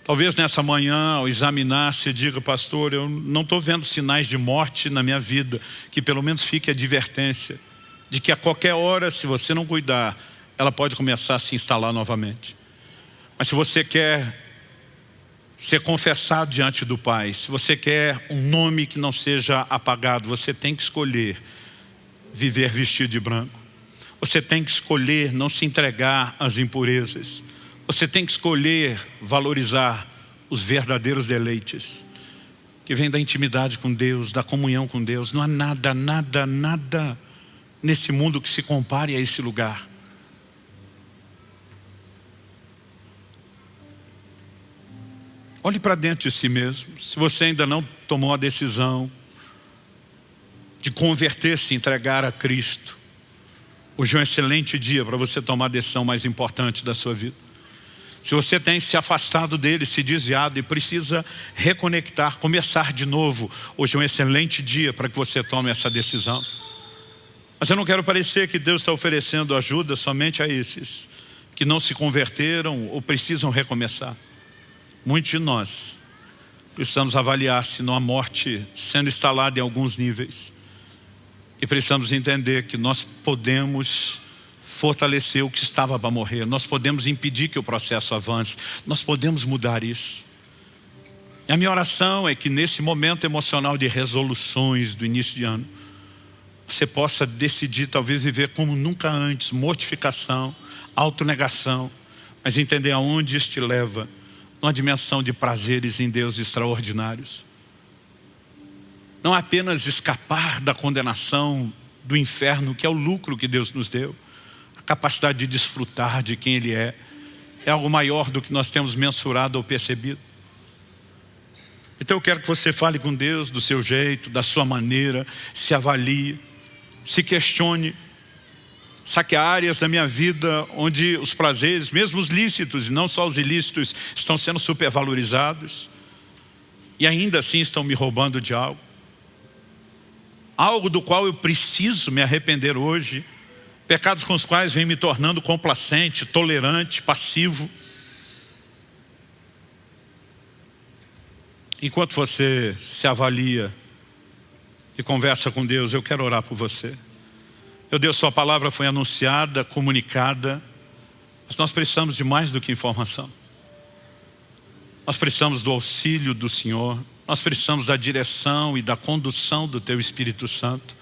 Talvez nessa manhã, ao examinar, se diga, pastor, eu não estou vendo sinais de morte na minha vida, que pelo menos fique a advertência de que a qualquer hora, se você não cuidar, ela pode começar a se instalar novamente. Mas se você quer ser confessado diante do Pai, se você quer um nome que não seja apagado, você tem que escolher viver vestido de branco. Você tem que escolher não se entregar às impurezas. Você tem que escolher valorizar os verdadeiros deleites que vêm da intimidade com Deus, da comunhão com Deus. Não há nada, nada, nada nesse mundo que se compare a esse lugar. Olhe para dentro de si mesmo. Se você ainda não tomou a decisão de converter-se, entregar a Cristo, hoje é um excelente dia para você tomar a decisão mais importante da sua vida. Se você tem se afastado dele, se desviado e precisa reconectar, começar de novo, hoje é um excelente dia para que você tome essa decisão. Mas eu não quero parecer que Deus está oferecendo ajuda somente a esses que não se converteram ou precisam recomeçar. Muitos de nós precisamos avaliar se não há morte sendo instalada em alguns níveis. E precisamos entender que nós podemos fortalecer o que estava para morrer. Nós podemos impedir que o processo avance. Nós podemos mudar isso. E a minha oração é que nesse momento emocional de resoluções do início de ano, você possa decidir talvez viver como nunca antes, mortificação, autonegação, mas entender aonde isso te leva, numa dimensão de prazeres em Deus extraordinários. Não apenas escapar da condenação do inferno, que é o lucro que Deus nos deu, a capacidade de desfrutar de quem Ele é algo maior do que nós temos mensurado ou percebido. Então eu quero que você fale com Deus do seu jeito, da sua maneira, se avalie, se questione. Sabe que há áreas da minha vida onde os prazeres, mesmo os lícitos e não só os ilícitos, estão sendo supervalorizados e ainda assim estão me roubando de algo. Algo do qual eu preciso me arrepender hoje. Pecados com os quais vem me tornando complacente, tolerante, passivo. Enquanto você se avalia e conversa com Deus, eu quero orar por você. Meu Deus, sua palavra foi anunciada, comunicada, mas nós precisamos de mais do que informação. Nós precisamos do auxílio do Senhor. Nós precisamos da direção e da condução do Teu Espírito Santo.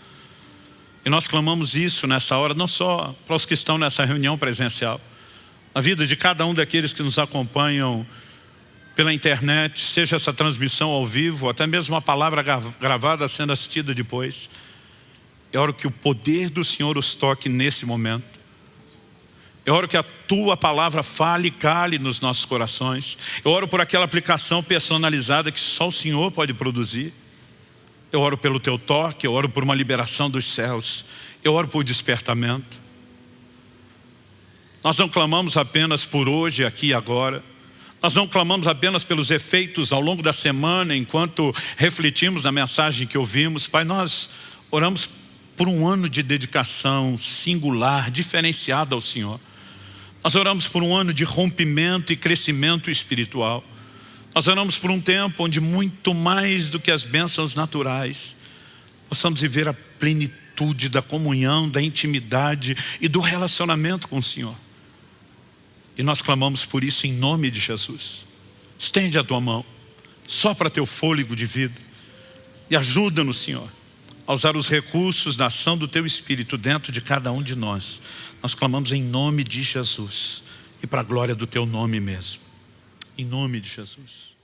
E nós clamamos isso nessa hora, não só para os que estão nessa reunião presencial, na vida de cada um daqueles que nos acompanham pela internet, seja essa transmissão ao vivo, até mesmo uma palavra gravada sendo assistida depois. Eu oro que o poder do Senhor os toque nesse momento. Eu oro que a Tua palavra fale e cale nos nossos corações. Eu oro por aquela aplicação personalizada que só o Senhor pode produzir. Eu oro pelo Teu toque, eu oro por uma liberação dos céus. Eu oro por despertamento. Nós não clamamos apenas por hoje, aqui e agora. Nós não clamamos apenas pelos efeitos ao longo da semana, enquanto refletimos na mensagem que ouvimos. Pai, nós oramos por um ano de dedicação singular, diferenciada ao Senhor. Nós oramos por um ano de rompimento e crescimento espiritual. Nós oramos por um tempo onde muito mais do que as bênçãos naturais, possamos viver a plenitude da comunhão, da intimidade e do relacionamento com o Senhor. E nós clamamos por isso em nome de Jesus. Estende a tua mão, sopra teu fôlego de vida e ajuda-nos, Senhor, a usar os recursos da ação do teu Espírito dentro de cada um de nós. Nós clamamos em nome de Jesus e para a glória do teu nome mesmo. Em nome de Jesus.